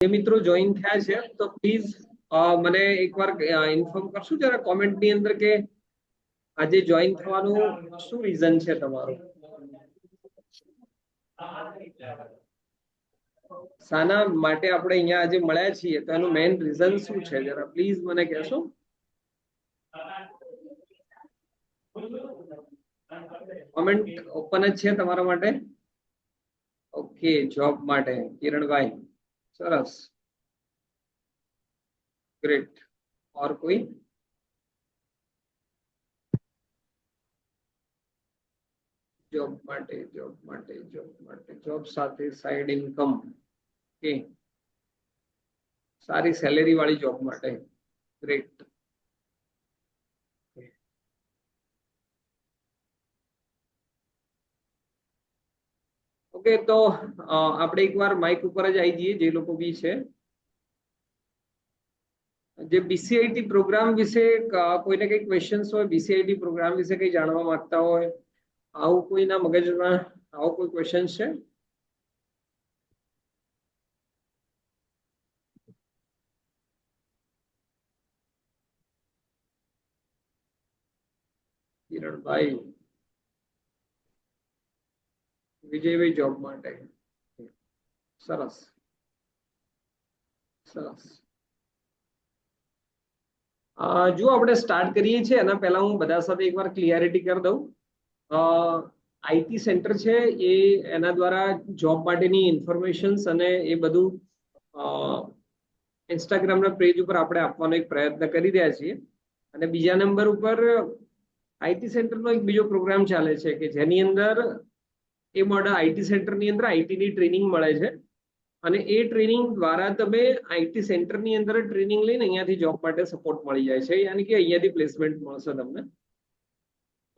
જે મિત્રો જોઈન થયા છે તો પ્લીઝ મને એકવાર ઇન્ફોર્મ કરશો જરા કોમેન્ટની અંદર કે આજે જોઈન થવાનું શું રીઝન છે તમારું? શાના માટે આપણે અહીંયા આજે મળ્યા છીએ તો એનું મેઇન રીઝન શું છે જરા પ્લીઝ મને કહેશો? કોમેન્ટ ઓપન જ છે તમારા માટે? ઓકે, જોબ માટે. કિરણભાઈ, સરસ, ગ્રેટ. ઓર કોઈ? જોબ માટે, જોબ માટે, જોબ માટે, જોબ સાથે સાઈડ ઇન્કમ. ઓકે, સારી સેલેરી વાળી જોબ માટે. ગ્રેટ. ઓકે, તો આપણે એકવાર માઇક ઉપર જ આવી જઈએ જે લોકો બી છે. જે બીસીઆઈટી પ્રોગ્રામ વિશે કોઈને કઈ ક્વેશ્ચન્સ હોય, બીસીઆઈટી પ્રોગ્રામ વિશે કઈ જાણવા માંગતા હોય, આવું કોઈના મગજમાં આવો કોઈ ક્વેશ્ચન છે? કિરણભાઈ, વિજયભાઈ જોબ માટે. સરસ સરસ. જો આપણે સ્ટાર્ટ કરીએ છીએ એના પહેલા હું બધા સાથે એકવાર ક્લિયરિટી કરી દઉં. આઈટી સેન્ટર છે એ એના દ્વારા જોબ માટેની ઇન્ફોર્મેશન્સ અને એ બધું ઇન્સ્ટાગ્રામના પેજ ઉપર આપણે આપવાનો એક પ્રયત્ન કરી રહ્યા છીએ. અને બીજા નંબર ઉપર આઈટી સેન્ટરનો એક બીજો પ્રોગ્રામ ચાલે છે કે જેની અંદર એ મોડલ આઈટી સેન્ટરની અંદર આઈટીની ટ્રેનિંગ મળે છે અને એ ટ્રેનિંગ દ્વારા તમે આઈટી સેન્ટરની અંદર ટ્રેનિંગ લઈને અહીંયાથી જોબ માટે સપોર્ટ મળી જાય છે, યાની કે અહીંયાથી પ્લેસમેન્ટ મળશે તમને.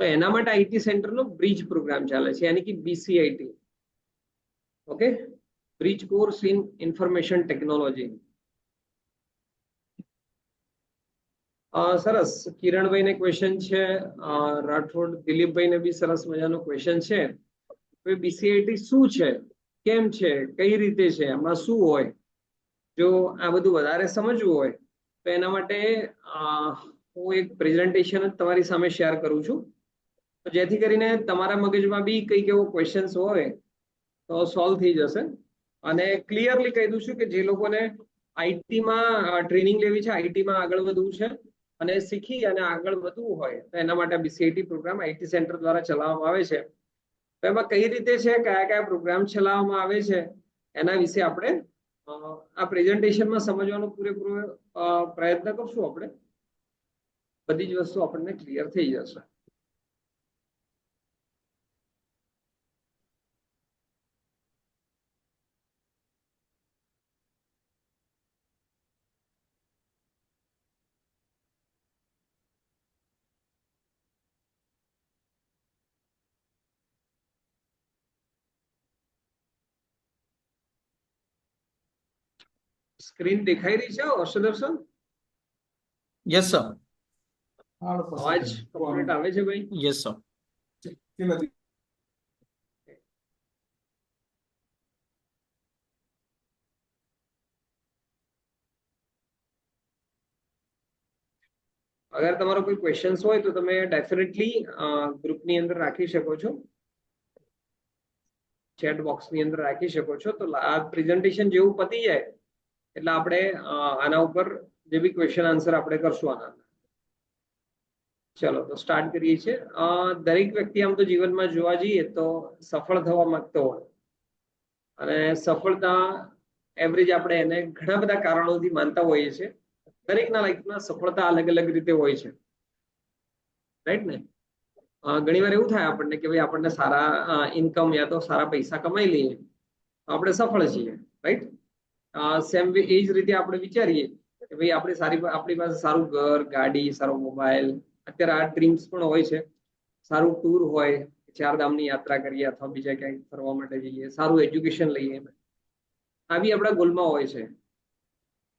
તો એના માટે આઈટી સેન્ટરનો બ્રિજ પ્રોગ્રામ ચાલે છે, યાની કે BCIT. Okay, bridge course in information technology. સરસ. કિરણભાઈને ક્વેશ્ચન છે, રાઠોડ દિલીપભાઈને બી સરસ મજાનો ક્વેશ્ચન છે. બીસીઆઈટી શું છે, કેમ છે, કઈ રીતે છે, એમાં શું હોય? જો આ બધું વધારે સમજવું હોય તો એના માટે હું એક પ્રેઝન્ટેશન જ તમારી સામે શેર કરું છું, તો જેથી કરીને તમારા મગજમાં બી કંઈક એવો ક્વેશ્ચન્સ હોય તો સોલ્વ થઈ જશે. અને ક્લિયરલી કહી દઉં છું કે જે લોકોને આઈટીમાં ટ્રેનિંગ લેવી છે, આઈટીમાં આગળ વધવું છે અને શીખી અને આગળ વધવું હોય તો એના માટે બીસીઆઈટી પ્રોગ્રામ આઈટી સેન્ટર દ્વારા ચલાવવામાં આવે છે. તો એમાં કઈ રીતે છે, કયા કયા પ્રોગ્રામ ચલાવવામાં આવે છે, એના વિશે આપણે આ પ્રેઝન્ટેશનમાં સમજવાનો પૂરેપૂરો પ્રયત્ન કરશું. આપણે બધી જ વસ્તુ આપણને ક્લિયર થઈ જશે. સ્ક્રીન દેખાઈ રહી છે હર્ષદર્શન? Yes sir. અવાજ કમ્પ્લીટ આવે છે ભાઈ? Yes sir. અગર તમારો કોઈ ક્વેશ્ચન્સ હોય તો તમે ડેફિનેટલી ગ્રુપની અંદર રાખી શકો છો, ચેટ બોક્સની અંદર રાખી શકો છો. તો આ પ્રેઝન્ટેશન જેવું પતી જાય એટલે આપણે આના ઉપર જે બી ક્વેશ્ચન આન્સર આપણે કરશું આના. ચલો તો સ્ટાર્ટ કરીએ છીએ. દરેક વ્યક્તિ આમ તો જીવનમાં જોવા જઈએ તો સફળ થવા માંગતો હોય અને સફળતા એવરેજ આપણે એને ઘણા બધા કારણોથી માનતા હોઈએ છીએ. દરેકના લાઈફમાં સફળતા અલગ અલગ રીતે હોય છે, રાઈટ ને? ઘણી વાર એવું થાય આપણને કે ભાઈ આપણને સારા ઇન્કમ યા તો સારા પૈસા કમાઈ લઈએ તો આપણે સફળ છીએ, રાઈટ? સેમ એ જ રીતે આપણે વિચારીએ કે ભાઈ આપણી પાસે સારું ઘર, ગાડી, સારો મોબાઈલ, અત્યારે આ ડ્રીમ્સ પણ હોય છે. સારું ટૂર હોય, ચારધામની યાત્રા કરીએ અથવા બીજા ક્યાંક ફરવા માટે જઈએ, સારું એજ્યુકેશન લઈએ, આવી આપણા ગોલમાં હોય છે.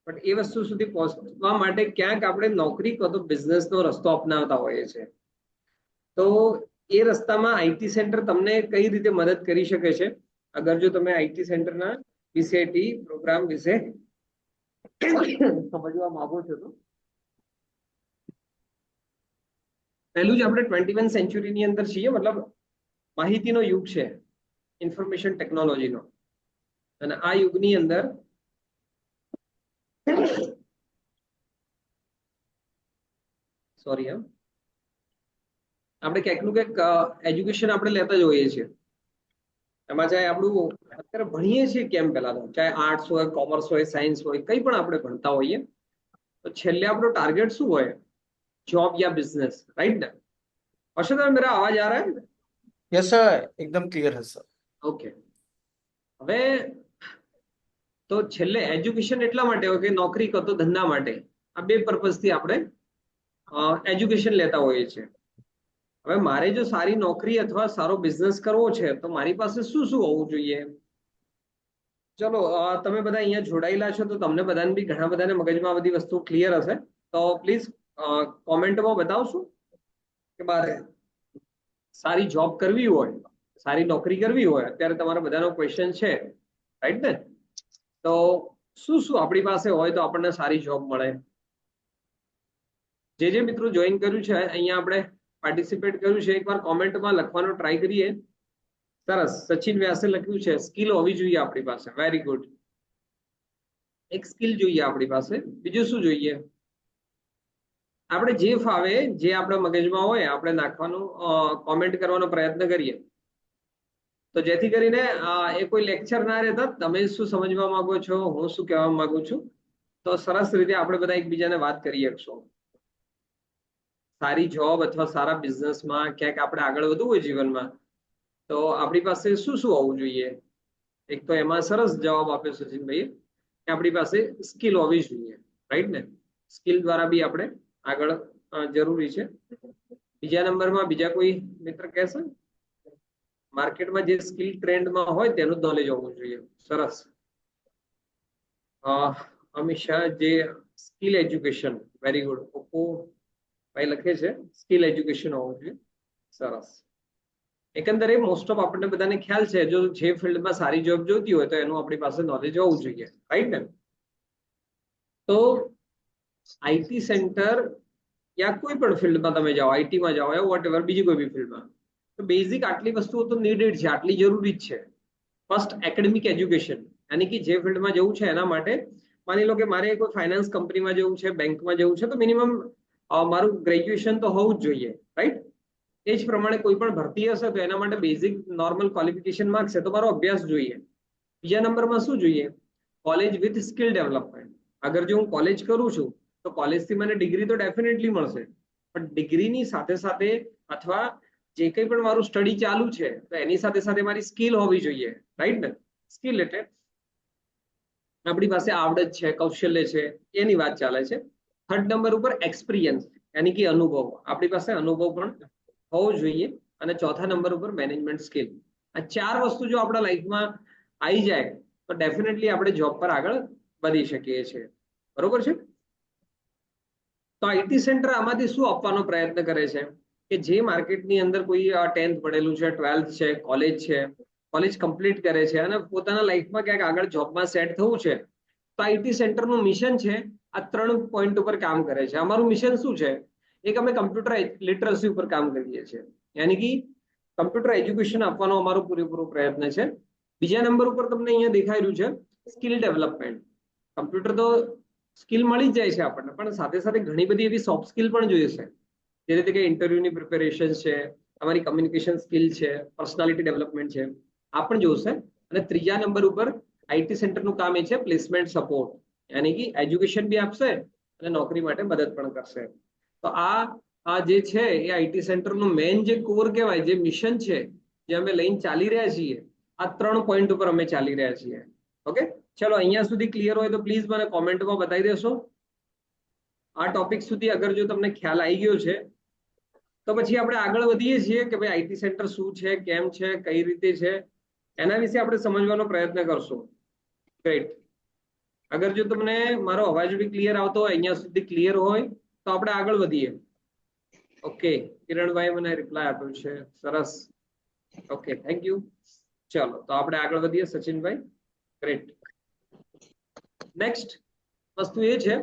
પણ એ વસ્તુ સુધી પહોંચવા માટે ક્યાંક આપણે નોકરી કાં તો બિઝનેસનો રસ્તો અપનાવતા હોઈએ છીએ. તો એ રસ્તામાં આઈટી સેન્ટર તમને કઈ રીતે મદદ કરી શકે છે? અગર જો તમે આઈટી સેન્ટરના બીસીઆઈટી પ્રોગ્રામ વિશે સમજવા માંગો છો તો પહેલું જ આપણે 21 સેન્ચુરીની અંદર છીએ, મતલબ માહિતીનો યુગ છે, ઇન્ફોર્મેશન ટેકનોલોજીનો. અને આ યુગની અંદર સોરી આપણે ક્યાંકનું ક્યાંક એજ્યુકેશન આપણે લેતા જ હોઈએ છીએ. એમાં ચાહે આપણું અત્યારે ભણીએ છીએ કેમ, પહેલા તો ચાહે આર્ટ્સ હોય, કોમર્સ હોય, સાયન્સ હોય, કંઈ પણ આપણે ભણતા હોઈએ તો છેલ્લે આપણો ટાર્ગેટ શું હોય? जॉब या बिजनेस, राइट ना? हर्षद मेरा आवाज आ रहा है? यस सर, एकदम क्लियर है सर. ઓકે. હવે તો છેલ્લે એજ્યુકેશન એટલા માટે હોય કે નોકરી કરતો ધંધા માટે, આ બે પર્પઝથી આપણે એજ્યુકેશન લેતા હોઈએ છીએ. હવે મારે જો સારી નોકરી અથવા સારો બિઝનેસ કરવો છે તો મારી પાસે શું શું હોવું જોઈએ? ચલો તમે બધા અહીંયા જોડાયેલા છો તો તમને બધાને બી ઘણા બધાને મગજમાં બધી વસ્તુ ક્લિયર હશે. તો પ્લીઝ કોમેન્ટમાં બતાવશો કે મારે સારી જોબ કરવી હોય, સારી નોકરી કરવી હોય, અત્યારે તમારા બધાનો ક્વેશ્ચન છે, રાઈટ ને? તો શું શું આપણી પાસે હોય તો આપણને સારી જોબ મળે? જે મિત્રો જોઈન કર્યું છે અહીંયા આપણે પાર્ટિસિપેટ કર્યું છે, એકવાર કોમેન્ટમાં લખવાનો ટ્રાય કરીએ. સરસ, સચિન વ્યાસે લખ્યું છે સ્કિલ હોવી જોઈએ આપણી પાસે. Very good. એક સ્કિલ જોઈએ આપણી પાસે. બીજું શું જોઈએ? આપણે જે ફાવે, જે આપણા મગજમાં હોય આપણે નાખવાનું, કોમેન્ટ કરવાનો પ્રયત્ન કરીએ, તો જેથી કરીને એ કોઈ લેક્ચર ના રહેતા. તમે શું સમજવા માંગો છો, હું શું કહેવા માંગુ છું, તો સરસ રીતે આપણે બધા એકબીજાને વાત કરી શકશો. સારી જોબ અથવા સારા બિઝનેસમાં ક્યાંક આપણે આગળ વધવું હોય જીવનમાં તો આપણી પાસે શું શું હોવું જોઈએ? એક તો એમાં સરસ જવાબ આપ્યો સચિનભાઈએ કે આપણી પાસે સ્કિલ હોવી જોઈએ, રાઈટ ને? સ્કિલ દ્વારા બી આપણે આગળ જરૂરી છે. બીજા નંબરમાં બીજા કોઈ મિત્ર કહેશે? માર્કેટમાં જે સ્કિલ ટ્રેન્ડમાં હોય તેનું નોલેજ હોવું જોઈએ. સરસ. અમિત શાહ, જે skill education, very good. Oppo ભાઈ લખે છે સ્કિલ એજ્યુકેશન હોવું જોઈએ. સરસ. એકંદરે મોસ્ટ ઓફ આપણને બધાને ખ્યાલ છે, જો જે ફિલ્ડમાં સારી જોબ જોતી હોય તો એનું આપણી પાસે નોલેજ હોવું જોઈએ, રાઈટ ને? તો આઈટી સેન્ટર યા કોઈ પણ ફિલ્ડમાં તમે જાઓ, આઈટીમાં જાઓ યા વોટ એવર, બીજી કોઈ બી ફિલ્ડમાં, તો બેઝિક આટલી વસ્તુઓ તો નીડેડ છે, આટલી જરૂરી જ છે. ફર્સ્ટ એકેડેમિક એજ્યુકેશન, યાની કે જે ફિલ્ડમાં જવું છે એના માટે માની લો કે મારે કોઈ ફાઇનાન્સ કંપનીમાં જવું છે, બેંકમાં જવું છે, તો મિનિમમ મારું ગ્રેજ્યુએશન તો હોવું જ જોઈએ, રાઈટ? એ જ પ્રમાણે કોઈ પણ ભરતી હશે તો એના માટે બેઝિક નોર્મલ ક્વોલિફિકેશન માંગશે તો મારો અભ્યાસ જોઈએ. બીજા નંબરમાં શું જોઈએ? College with skill development. અગર જો હું કોલેજ કરું છું તો કોલેજથી મને ડિગ્રી તો ડેફિનેટલી મળશે, પણ ડિગ્રીની સાથે સાથે અથવા જે કંઈ પણ મારું સ્ટડી ચાલુ છે તો એની સાથે સાથે મારી સ્કિલ હોવી જોઈએ, રાઈટ ને? સ્કિલ એટલે આપણી પાસે આવડત છે, કૌશલ્ય છે, એની વાત ચાલે છે. થર્ડ નંબર ઉપર એક્સપિરિયન્સ, યાની કે અનુભવ. આપણી પાસે અનુભવ પણ હોવો જોઈએ. અને ચોથા નંબર ઉપર મેનેજમેન્ટ સ્કિલ. આ ચાર વસ્તુ જો આપણા લાઈફમાં આવી જાય તો ડેફિનેટલી આપણે જોબ પર આગળ વધી શકીએ છીએ, બરોબર છે? તો આઈટી સેન્ટર આમાંથી શું આપવાનો પ્રયત્ન કરે છે કે જે માર્કેટની અંદર કોઈ 10th ભણેલું છે, 12th છે, કોલેજ કમ્પ્લીટ કરે છે અને પોતાના લાઈફમાં ક્યાંક આગળ જોબમાં સેટ થવું છે, તો આઈટી સેન્ટરનું મિશન છે આ 3 પોઈન્ટ ઉપર કામ કરે છે. અમારું મિશન શું છે? એક અમે કમ્પ્યુટર લિટરસી ઉપર કામ કરીએ છીએ, યાની કે કમ્પ્યુટર એજ્યુકેશન આપવાનો અમારો પૂરેપૂરો પ્રયત્ન છે. બીજા નંબર ઉપર તમને અહીંયા દેખાઈ રહ્યું છે સ્કિલ ડેવલપમેન્ટ. કમ્પ્યુટર તો સ્કિલ મળી જ જાય છે આપણને, પણ સાથે સાથે ઘણી બધી એવી સોફ્ટ સ્કિલ પણ જોઈએ છે, જે રીતે કે ઇન્ટરવ્યુની પ્રિપેરેશન છે, તમારી કમ્યુનિકેશન સ્કિલ છે, પર્સનાલિટી ડેવલપમેન્ટ છે, આ પણ જોશે. અને ત્રીજા નંબર ઉપર આઈટી સેન્ટરનું કામ એ છે પ્લેસમેન્ટ સપોર્ટ, યાની કે એજ્યુકેશન બી આપશે અને નોકરી માટે મદદ પણ કરશે. તો આ જે છે એ આઈટી સેન્ટરનું મેઇન જે કોર કહેવાય, જે મિશન છે, જે અમે લઈને ચાલી રહ્યા છીએ, આ 3 પોઈન્ટ ઉપર અમે ચાલી રહ્યા છીએ. ઓકે, ચલો અહીંયા સુધી ક્લિયર હોય તો પ્લીઝ મને કોમેન્ટમાં બતાવી દેશો. આ ટોપિક સુધી અગર જો તમને ખ્યાલ આવી ગયો છે તો પછી આપણે આગળ વધીએ છીએ કે ભાઈ આઈટી સેન્ટર શું છે, કેમ છે, કઈ રીતે છે, એના વિશે આપણે સમજવાનો પ્રયત્ન કરશું. ગ્રેટ. અગર જો તમને મારો અવાજ બી ક્લિયર આવતો હોય, અહીંયા સુધી ક્લિયર હોય તો આપણે આગળ વધીએ. ઓકે, કિરણભાઈ મને રિપ્લાય આપ્યો છે, સરસ. Okay, thank you. ચલો તો આપણે આગળ વધીએ સચિનભાઈ. ગ્રેટ. નેક્સ્ટ વસ્તુ એ છે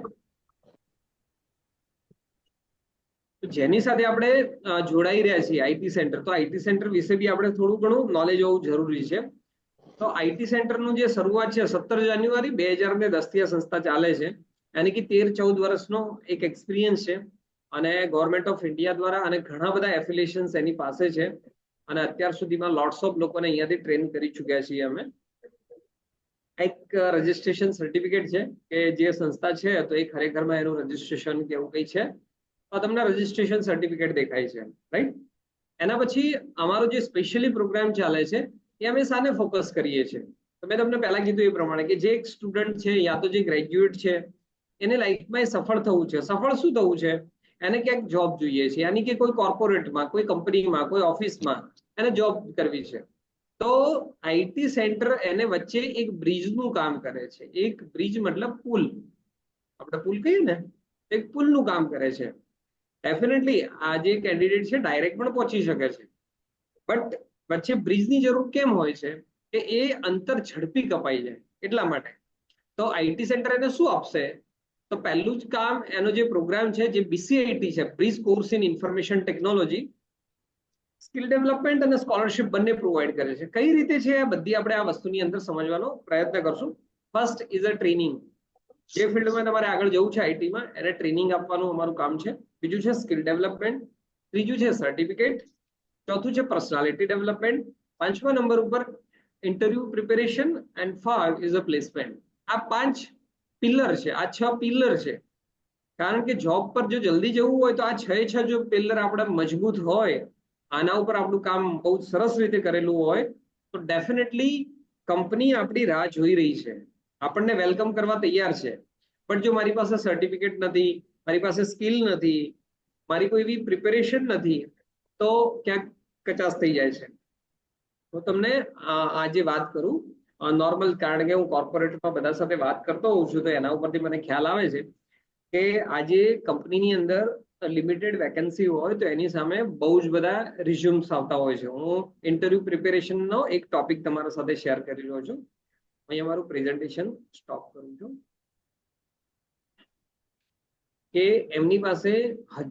જેની સાથે આપણે જોડાઈ રહ્યા છીએ આઈટી સેન્ટર, તો આઈટી સેન્ટર વિશે બી આપણે થોડું ઘણું નોલેજ હોવું જરૂરી છે. તો આઈટી સેન્ટરનું જે શરૂઆત છે 17 જાન્યુઆરી 2010 થી આ સંસ્થા ચાલે છે, યાની કે 13-14 વર્ષનો એક એક્સપિરિયન્સ છે, અને ગવર્મેન્ટ ઓફ ઇન્ડિયા દ્વારા અને ઘણા બધા એફિલિએશન્સ એની પાસે છે, અને અત્યાર સુધીમાં લોટ્સ ઓફ લોકોને અહીંયાથી ટ્રેન કરી ચુક્યા છીએ અમે. એક રજીસ્ટ્રેશન સર્ટિફિકેટ છે કે જે સંસ્થા છે તો એ ખરેખરમાં એનું રજીસ્ટ્રેશન કે એવું કંઈ છે, તો તમને રજીસ્ટ્રેશન સર્ટિફિકેટ દેખાય છે, રાઈટ. એના પછી અમારો જે સ્પેશિયલી પ્રોગ્રામ ચાલે છે એ અમે શાને ફોકસ કરીએ છીએ, તો મેં તમને પહેલા કીધું એ પ્રમાણે કે જે એક સ્ટુડન્ટ છે યા તો જે ગ્રેજ્યુએટ છે એને લાઈફમાં સફળ થવું છે. સફળ શું થવું છે? એને ક્યાંક જોબ જોઈએ છે, યાની કે કોઈ કોર્પોરેટમાં, કોઈ કંપનીમાં, કોઈ ઓફિસમાં એને જોબ કરવી છે. તો આઈટી સેન્ટર એને વચ્ચે એક બ્રિજનું કામ કરે છે. એક બ્રિજ મતલબ પુલ, આપણે પુલ કહીએ ને, એક પુલનું કામ કરે છે. ડેફિનેટલી આ જે કેન્ડિડેટ છે ડાયરેક્ટ પણ પહોંચી શકે છે, બટ વચ્ચે બ્રિજની જરૂર કેમ હોય છે કે એ અંતર ઝડપી કપાઈ જાય એટલા માટે. તો આઈટી સેન્ટર એને શું આપશે? તો પહેલું જ કામ એનો જે પ્રોગ્રામ છે, જે બીસીઆઈટી છે, bridge course in information technology, skill development અને સ્કોલરશિપ બંને પ્રોવાઈડ કરે છે. કઈ રીતે છે આ બધી આપણે આ વસ્તુની અંદર સમજવાનો પ્રયત્ન કરશું. First is a training. જે ફિલ્ડમાં તમારે આગળ જવું છે આઈટીમાં એને ટ્રેનિંગ આપવાનું અમારું કામ છે. બીજું છે સ્કિલ ડેવલપમેન્ટ, ત્રીજું છે સર્ટિફિકેટ, ચોથું છે પર્સનાલિટી ડેવલપમેન્ટ, પાંચમા નંબર ઉપર interview preparation, and 5 is a placement. આ 5 પિલર છે, આ 6 પિલર છે. કારણ કે જોબ પર જો જલ્દી જવું હોય તો આ 6 જો પિલર આપણા મજબૂત હોય, આના ઉપર આપણું કામ બહુ સરસ રીતે કરેલું હોય, તો ડેફિનેટલી કંપની આપણી રાહ જોઈ રહી છે, આપણને વેલકમ કરવા તૈયાર છે. પણ જો મારી પાસે સર્ટિફિકેટ નથી, મારી પાસે સ્કિલ નથી, મારી કોઈ એવી પ્રિપેરેશન નથી, તો ક્યાંક કચાશ થઈ જાય છે. હું તમને આજે વાત કરું નોર્મલ, કારણ કે હું કોર્પોરેટમાં બધા સાથે વાત કરતો હોઉં છું, તો એના ઉપરથી મને ખ્યાલ આવે છે કે આજે કંપનીની અંદર લિમિટેડ વેકેન્સી હોય તો એની સામે બહુ જ બધા રિઝ્યુમ્સ આવતા હોય છે. હું ઇન્ટરવ્યુ પ્રિપેરેશનનો એક ટોપિક તમારા સાથે શેર કરી રહ્યો છું. અહીંયા મારું પ્રેઝન્ટેશન સ્ટોપ કરું છું. કે એમની પાસે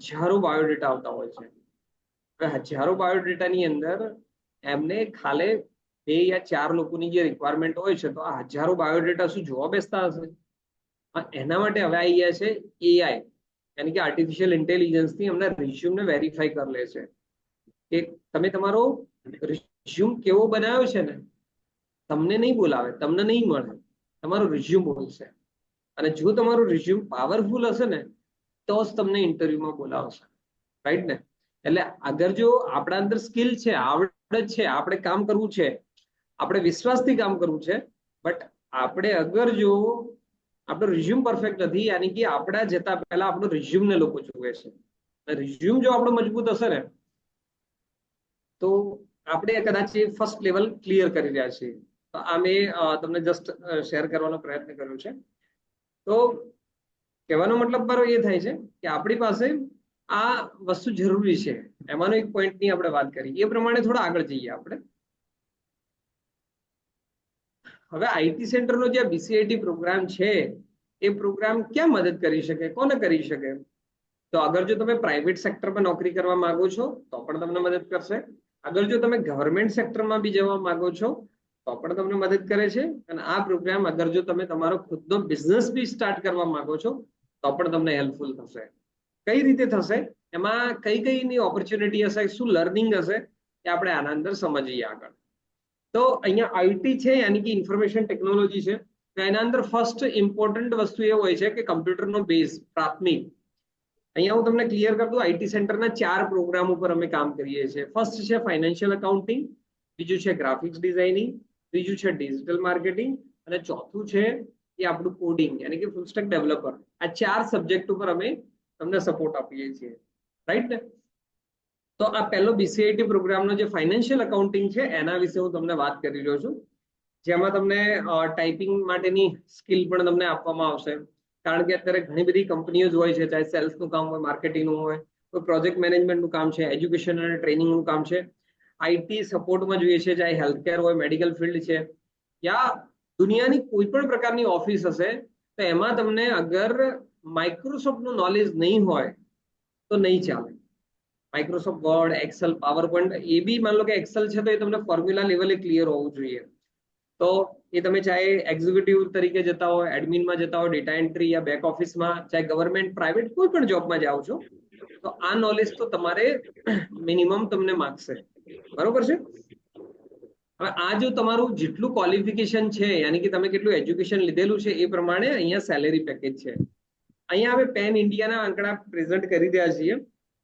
હજારો બાયોડેટા આવતા હોય છે. હવે હજારો બાયોડેટાની અંદર એમને ખાલી 2 યા 4 લોકોની જે રિક્વાયરમેન્ટ હોય છે, તો આ હજારો બાયોડેટા શું જોવા બેસતા હશે? એના માટે હવે આવી ગયા છે એઆઈ, યાની કે આર્ટિફિશિયલ ઇન્ટેલિજન્સથી એમના રિઝ્યુમને વેરીફાઈ કરી લે છે કે તમે તમારો રિઝ્યુમ કેવો બનાવ્યો છે ને, તમને નહીં બોલાવે, તમને નહીં મળે, તમારો રિઝ્યુમ બોલશે. અને જો તમારું રિઝ્યુમ પાવરફુલ હશે ને તો જ તમને ઇન્ટરવ્યુમાં બોલાવશે, રાઈટ ને. એટલે અગર જો આપણા અંદર સ્કિલ છે, આવડત છે, આપણે કામ કરવું છે, આપણે વિશ્વાસથી કામ કરવું છે, બટ આપણે અગર જો આપણો રિઝ્યુમ પરફેક્ટ નથી, યાની કે આપણા જતા પહેલા આપણું રિઝ્યુમને લોકો જોવે છે. રિઝ્યુમ જો આપણું મજબૂત હશે ને તો આપણે કદાચ એ ફર્સ્ટ લેવલ ક્લિયર કરી રહ્યા છીએ. તો આ મેં તમને જસ્ટ શેર કરવાનો પ્રયત્ન કર્યો છે. તો કહેવાનો મતલબ મારો એ થાય છે કે આપણી પાસે આ વસ્તુ જરૂરી છે. એમાંનો એક પોઈન્ટની આપણે વાત કરી, એ પ્રમાણે થોડા આગળ જઈએ આપણે. હવે આઈટી સેન્ટરનો જે બીસીઆઈટી પ્રોગ્રામ છે એ પ્રોગ્રામ ક્યાં મદદ કરી શકે, કોને કરી શકે? તો અગર જો તમે પ્રાઇવેટ સેક્ટરમાં નોકરી કરવા માંગો છો તો પણ તમને મદદ કરશે. અગર જો તમે ગવર્મેન્ટ સેક્ટરમાં બી જવા માંગો છો તો પણ તમને મદદ કરે છે. અને આ પ્રોગ્રામ અગર જો તમે તમારો ખુદનો બિઝનેસ બી સ્ટાર્ટ કરવા માંગો છો તો પણ તમને હેલ્પફુલ થશે. કઈ રીતે થશે, એમાં કઈ કઈની ઓપોર્ચ્યુનિટી હશે, શું લર્નિંગ હશે, એ આપણે આના અંદર સમજીએ આગળ. તો અહીંયા આઈટી છે, યાની કે ઇન્ફોર્મેશન ટેકનોલોજી છે. તો એના અંદર ફર્સ્ટ ઇમ્પોર્ટન્ટ વસ્તુ એ હોય છે કે કમ્પ્યુટરનો બેઝ, પ્રાથમિક. અહીંયા હું તમને ક્લિયર કરી દઉં, આઈટી સેન્ટરના 4 પ્રોગ્રામ ઉપર અમે કામ કરીએ છીએ. ફર્સ્ટ છે ફાઇનાન્શિયલ એકાઉન્ટિંગ, બીજું છે ગ્રાફિક્સ ડિઝાઇનિંગ, ત્રીજું છે ડિજિટલ માર્કેટિંગ, અને ચોથું છે એ આપણું કોડિંગ, યાની કે ફૂલ સ્ટેક ડેવલપર. આ 4 સબ્જેક્ટ ઉપર અમે તમને સપોર્ટ આપીએ છીએ, રાઈટ ને. તો આ પહેલો બીસીઆઈટી પ્રોગ્રામનો જે ફાઇનાન્શિયલ એકાઉન્ટિંગ છે એના વિશે હું તમને વાત કરી રહ્યો છું, જેમાં તમને ટાઈપિંગ માટેની સ્કિલ પણ તમને આપવામાં આવશે. કારણ કે અત્યારે ઘણી બધી કંપનીઓ જ હોય છે, ચાહે સેલ્સનું કામ હોય, માર્કેટિંગનું હોય, કોઈ પ્રોજેક્ટ મેનેજમેન્ટનું કામ છે, એજ્યુકેશન અને ટ્રેનિંગનું કામ છે, આઈટી સપોર્ટમાં જોઈએ છે, ચાહે હેલ્થકેર હોય, મેડિકલ ફિલ્ડ છે, યા દુનિયાની કોઈ પણ પ્રકારની ઓફિસ હશે, તો એમાં તમને અગર માઇક્રોસોફ્ટનું નોલેજ નહીં હોય તો નહીં ચાલે. Microsoft Word, Excel, PowerPoint, એ બી માન લો કે એક્સેલ છે તો એ તમને ફોર્મ્યુલા લેવલે ક્લિયર હોવું જોઈએ. તો એ તમે ચાહે એક્ઝિક્યુટિવ તરીકે જતા હોય, એડમિનમાં જતા હોય, ડેટા એન્ટ્રી યા બેક ઓફિસમાં, ચાહે ગવર્મેન્ટ, પ્રાઇવેટ કોઈ પણ જોબમાં જાઓ છો, તો આ નોલેજ તો તમારે મિનિમમ તમને માગશે. બરોબર છે. હવે આ જો તમારું જેટલું ક્વોલિફિકેશન છે, યાની કે તમે કેટલું એજ્યુકેશન લીધેલું છે, એ પ્રમાણે અહીંયા સેલેરી પેકેજ છે. અહીંયા હવે પેન ઇન્ડિયાના આંકડા પ્રેઝન્ટ કરી રહ્યા છીએ.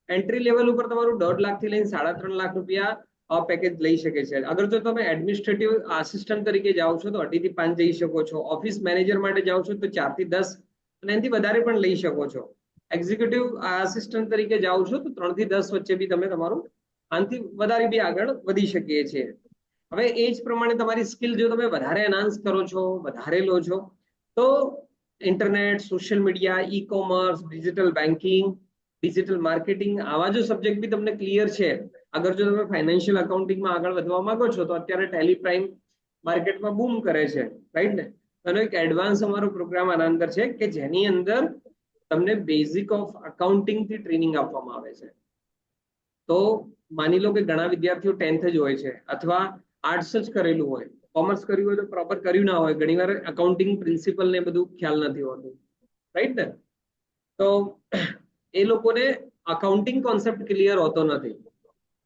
એન્ટ્રી લેવલ ઉપર તમારું 1.5 લાખથી લઈને 3.5 લાખ રૂપિયા પેકેજ લઈ શકે છે. અગર જો તમે એડમિનિસ્ટ્રેટિવ આસિસ્ટન્ટ તરીકે જાઓ છો તો 2.5 થી 5 જઈ શકો છો. ઓફિસ મેનેજર માટે જાઓ છો તો 4 થી 10 અને એનાથી વધારે પણ લઈ શકો છો. એક્ઝિક્યુટિવ આસિસ્ટન્ટ તરીકે જાઓ છો તો 3 થી 10 વચ્ચે બી તમે તમારું આનાથી વધારે બી આગળ વધી શકીએ છીએ. હવે એ જ પ્રમાણે તમારી સ્કિલ જો તમે વધારે એનહાન્સ કરો છો, વધારે લો છો, તો internet, social media, e commerce, digital banking, digital marketing, આવા જો સબ્જેક્ટ બી તમને ક્લિયર છે, અગર જો તમે ફાઇનાન્શિયલ અકાઉન્ટિંગમાં આગળ વધવા માંગો છો તો અત્યારે ટેલી પ્રાઇમ માર્કેટમાં બૂમ કરે છે, રાઈટ ને? એનો એક એડવાન્સ અમારો પ્રોગ્રામ આના અંદર છે કે જેની અંદર તમને બેઝિક ઓફ અકાઉન્ટિંગ થી ટ્રેનિંગ આપવામાં આવે છે. તો માની લો કે ઘણા વિદ્યાર્થીઓ 10th જ હોય છે અથવા આર્ટ્સ જ કરેલું હોય, કોમર્સ કર્યું હોય તો પ્રોપર કર્યું ના હોય, ઘણીવાર અકાઉન્ટિંગ પ્રિન્સિપલ ને બધું ખ્યાલ નથી હોતું, રાઈટ ને? તો એ લોકોને અકાઉન્ટિંગ કોન્સેપ્ટ ક્લિયર હોતો નથી.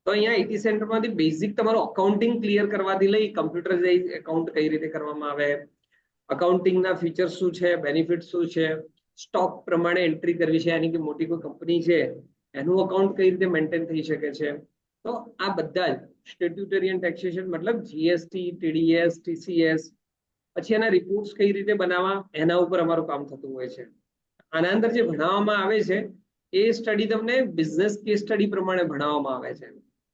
તો અહીંયા આઈટી સેન્ટરમાંથી બેઝિક તમારું અકાઉન્ટિંગ ક્લિયર કરવાથી લઈ કમ્પ્યુટરાઇઝ એકાઉન્ટ કઈ રીતે કરવામાં આવે, અકાઉન્ટિંગના ફીચર્સ શું છે, બેનિફિટ શું છે, સ્ટોક પ્રમાણે એન્ટ્રી કરવી છે, યાની કે મોટી કોઈ કંપની છે એનું અકાઉન્ટ કઈ રીતે મેન્ટેન થઈ શકે છે. તો આ બધા જ સ્ટેટ્યુટરી ટેક્સેશન મતલબ જીએસટી, ટીડીએસ, ટીસીએસ, પછી એના રિપોર્ટ્સ કઈ રીતે બનાવવા, એના ઉપર અમારું કામ થતું હોય છે. આના અંદર જે ભણાવવામાં આવે છે એ સ્ટડી તમને બિઝનેસ કેસ સ્ટડી પ્રમાણે ભણાવવામાં આવે છે.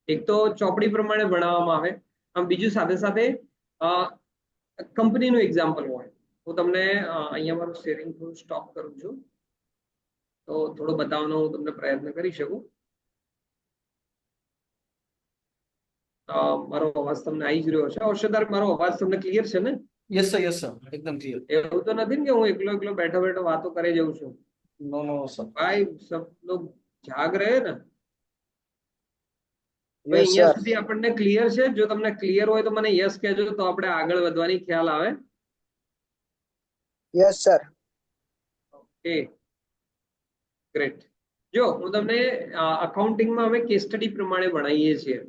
એક તો ચોપડી પ્રમાણે ભણાવવામાં આવે, આમ બીજું સાથે સાથે કંપનીનું એક્ઝામ્પલ હોય. હું તમને અહીંયા મારું શેરિંગ થોડું સ્ટોપ કરું છું તો થોડો બતાવવાનો હું તમને પ્રયત્ન કરી શકું. મારો અવાજ તમને આવી જ રહ્યો છે? હર્ષદાર, મારો અવાજ તમને ક્લિયર છે ને? યસ સર, એકદમ ક્લિયર. એવું તો નથી ને કે હું એકલો એકલો બેઠો બેઠો વાતો કરી જઉં છું? નો નો સર. ભાઈ સબ લોગ જાગ રહે ને? યસ અહીંયા સર. સુધી આપણને ક્લિયર છે? જો તમને ક્લિયર હોય તો મને યસ કહેજો તો આપણે આગળ વધવાની ખ્યાલ આવે. Yes sir. Okay, great. જો હું તમને અકાઉન્ટિંગમાં અમે કેસ સ્ટડી પ્રમાણે ભણાવીએ છીએ.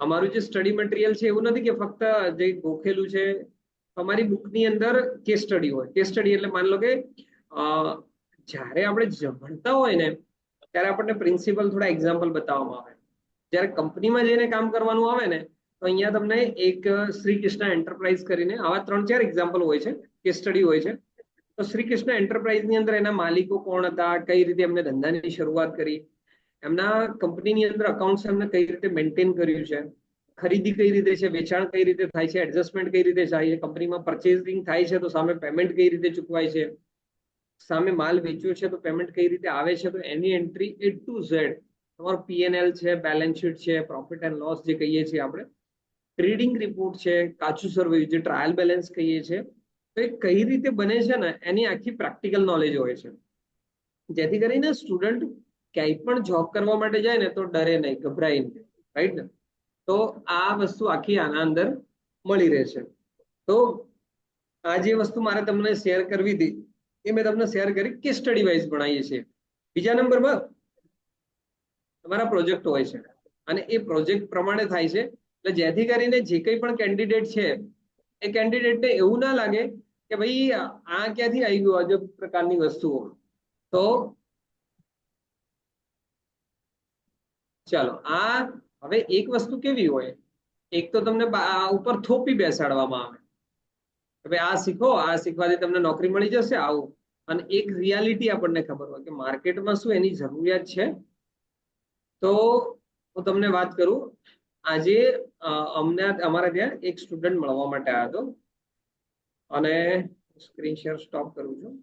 અમારું જે સ્ટડી મટીરિયલ છે એવું નથી કે ફક્ત જે ગોખેલું છે. અમારી બુકની અંદર કેસ સ્ટડી હોય. કેસ સ્ટડી એટલે માન લો કે જ્યારે આપણે ભણતા હોય ને ત્યારે આપણને પ્રિન્સિપલ થોડા એક્ઝામ્પલ બતાવવામાં આવે. જ્યારે કંપનીમાં જઈને કામ કરવાનું આવે ને તો અહીંયા તમને એક શ્રી કૃષ્ણ એન્ટરપ્રાઇઝ કરીને આવા 3-4 એક્ઝામ્પલ હોય છે, કેસ સ્ટડી હોય છે. તો શ્રી કૃષ્ણ એન્ટરપ્રાઇઝની અંદર એના માલિકો કોણ હતા, કઈ રીતે એમને ધંધાની શરૂઆત કરી, એમના કંપનીની અંદર અકાઉન્ટ્સ એમને કઈ રીતે મેન્ટેન કર્યું છે, ખરીદી કઈ રીતે છે, વેચાણ કઈ રીતે થાય છે, એડજસ્ટમેન્ટ કઈ રીતે થાય છે, કંપનીમાં પરચેસિંગ થાય છે તો સામે પેમેન્ટ કઈ રીતે ચૂકવાય છે, સામે માલ વેચ્યો છે તો પેમેન્ટ કઈ રીતે આવે છે. તો એની એન્ટ્રી એ ટુ ઝેડ તમારો પીએનએલ છે, બેલેન્સ શીટ છે, પ્રોફિટ એન્ડ લોસ જે કહીએ છીએ આપણે, ટ્રેડિંગ રિપોર્ટ છે, કાચું સર્વે જે ટ્રાયલ બેલેન્સ કહીએ છીએ, તો એ કઈ રીતે બને છે ને એની આખી પ્રેક્ટિકલ નોલેજ હોય છે. જેથી કરીને સ્ટુડન્ટ ક્યાંય પણ જોબ કરવા માટે જાય ને તો ડરે નહીં, ગભરાય નહીં, રાઈટ ને? તો આ વસ્તુ આખી આના અંદર મળી રહે છે. તો આ જે વસ્તુ મારે તમને શેર કરવી હતી એ મેં તમને શેર કરી, કે સ્ટડી વાઇઝ ભણાવીએ છીએ. બીજા નંબરમાં તમારા પ્રોજેક્ટ હોય છે અને એ પ્રોજેક્ટ પ્રમાણે થાય છે. એટલે જેથી કરીને જે કંઈ પણ કેન્ડિડેટ છે એ કેન્ડિડેટને એવું ના લાગે કે ભાઈ આ ક્યાંથી આવી ગયું અજબ પ્રકારની વસ્તુઓ. તો ચાલો, આ હવે એક વસ્તુ કેવી હોય, એક તો તમને ઉપર થોપી બેસાડવામાં આવે કે ભાઈ આ શીખો, આ શીખવાથી તમને નોકરી મળી જશે આવું. અને એક રિયાલિટી આપણને ખબર હોય કે માર્કેટમાં શું એની જરૂરિયાત છે. તો હું તમને વાત કરું, આજે અમને અમારા ત્યાં એક સ્ટુડન્ટ મળવા માટે આવ્યો હતો અને સ્ક્રીન શેર સ્ટોપ કરું છું.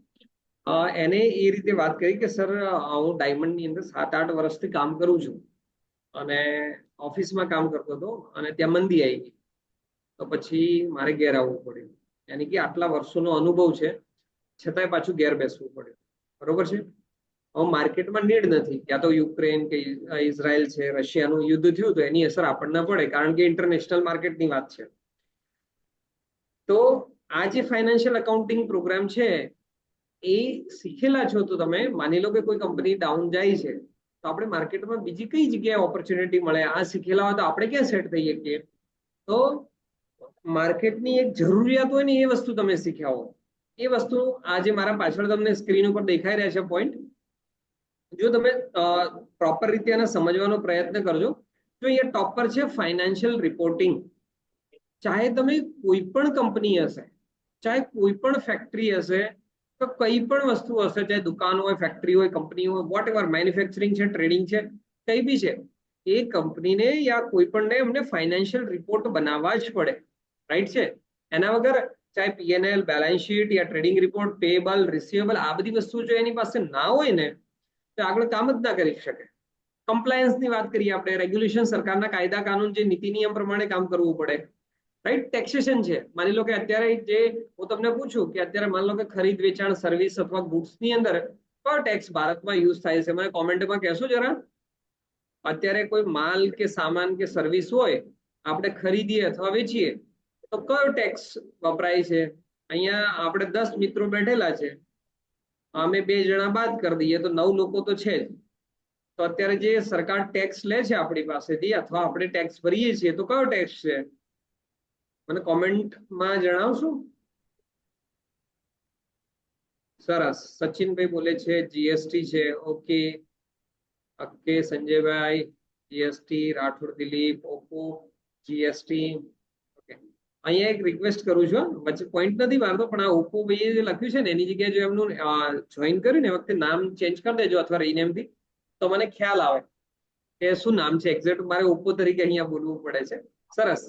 એને એ રીતે વાત કરી કે સર હું ડાયમંડની અંદર 7-8 વર્ષથી કામ કરું છું અને ઓફિસમાં કામ કરતો હતો અને ત્યાં મંદી આવી ગઈ તો પછી મારે ઘેર આવવું પડ્યું. યાની કે આટલા વર્ષોનો અનુભવ છે છતાંય પાછું ઘેર બેસવું પડ્યું. બરોબર છે. હવે માર્કેટમાં નીડ નથી, યા તો યુક્રેન કે ઇઝરાયલ છે, રશિયાનું યુદ્ધ થયું તો એની અસર આપણને પડે, કારણ કે ઇન્ટરનેશનલ માર્કેટની વાત છે. તો આ જે ફાઇનાન્શિયલ એકાઉન્ટિંગ પ્રોગ્રામ છે એ શીખેલા છો તો તમે માની લો કે કોઈ કંપની ડાઉન જાય છે તો આપણે માર્કેટમાં બીજી કઈ જગ્યાએ ઓપોર્ચ્યુનિટી મળે, આ શીખેલા હોય તો આપણે ક્યાં સેટ થઈ શકીએ. તો માર્કેટની એક જરૂરિયાત હોય ને એ વસ્તુ તમે શીખ્યા હો. એ વસ્તુ આજે મારા પાછળ તમને સ્ક્રીન ઉપર દેખાઈ રહ્યા છે પોઈન્ટ. જો તમે પ્રોપર રીતે એને સમજવાનો પ્રયત્ન કરજો. તો અહીંયા ટોપ પર છે ફાઇનાન્શિયલ રિપોર્ટિંગ. ચાહે તમે કોઈ પણ કંપની હશે, ચાહે કોઈ પણ ફેક્ટરી હશે, તો કઈ પણ વસ્તુ હશે, ચાહે દુકાન હોય, ફેક્ટરી હોય, કંપની હોય, વોટ એવર, મેન્યુફેક્ચરિંગ છે, ટ્રેડિંગ છે, કઈ બી છે, એ કંપનીને યા કોઈ પણને એમને ફાઇનાન્શિયલ રિપોર્ટ બનાવવા જ પડે. રાઈટ છે. એના વગર ચાહે પીએનએલ, બેલેન્સ શીટ યા ટ્રેડિંગ રિપોર્ટ, પેએબલ, રિસીવેબલ, આ બધી વસ્તુ જો એની પાસે ના હોય ને તો આગળ કામ જ ના કરી શકે. કમ્પ્લાયન્સની વાત કરીએ આપણે, રેગ્યુલેશન, સરકારના કાયદા કાનૂન, જે નીતિ નિયમ પ્રમાણે કામ કરવું પડે. રાઈટ. ટેક્સેશન છે. માની લો કે અત્યારે જે હું તમને પૂછું કે અત્યારે માની લો કે ખરીદ વેચાણ, સર્વિસ અથવા ગુડ્સની અંદર કયો ટેક્સ ભારતમાં યુઝ થાય છે, મને કોમેન્ટમાં કહેશો જરા. અત્યારે કોઈ માલ કે સામાન કે સર્વિસ હોય, આપણે ખરીદીએ અથવા વેચીએ તો કયો ટેક્સ વપરાય છે. અહીંયા આપણે 10 મિત્રો બેઠેલા છે, અમે 2 જણા બાદ કરી દઈએ તો 9 લોકો તો છે જ. તો અત્યારે જે સરકાર ટેક્સ લે છે આપણી પાસેથી અથવા આપણે ટેક્સ ભરીએ છીએ તો કયો ટેક્સ છે, મને કોમેન્ટમાં જણાવશો. સરસ. સચિનભાઈ બોલે છે જીએસટી છે. Okay okay. સંજયભાઈ GST, Rathod Dilip Oppo GST. Okay. અહીંયા એક રિક્વેસ્ટ કરું છું, વચ્ચે પોઈન્ટ નથી મારતો, પણ આ ઓપ્પો ભાઈએ જે લખ્યું છે ને એની જગ્યાએ જો એમનું જોઈન કર્યું ને એ વખતે નામ ચેન્જ કરી દેજો અથવા રીનેમથી, તો મને ખ્યાલ આવે કે શું નામ છે એક્ઝેક્ટ. મારે ઓપ્પો તરીકે અહીંયા બોલવું પડે છે. સરસ.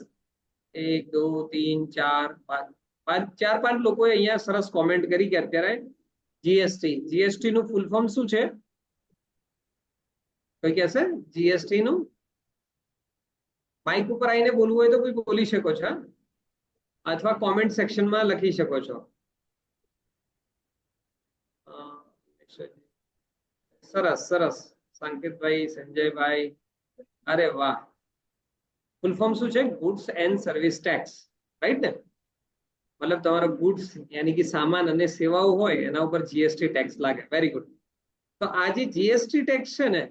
1 2 3 4 5 ચાર પાંચ લોકોએ અહીંયા સરસ કોમેન્ટ કરી કે અત્યારે જીએસટી નું ફૂલ ફોર્મ શું છે, કોઈ કહેશે જીએસટી નું. માઇક ઉપર આવીને બોલવું હોય તો કોઈ બોલી શકો છો, અથવા કોમેન્ટ સેક્શનમાં લખી શકો છો. સરસ સરસ. સંકેતભાઈ, સંજયભાઈ, અરે વાહ. ફૂલ ફોર્મ શું છે? Goods and service tax. Right ને. મતલબ તમારો ગુડ્સ યાની કે સામાન અને સેવાઓ હોય એના ઉપર જીએસટી ટેક્સ લાગે. Very good. તો આ જે જીએસટી ટેક્સ છે ને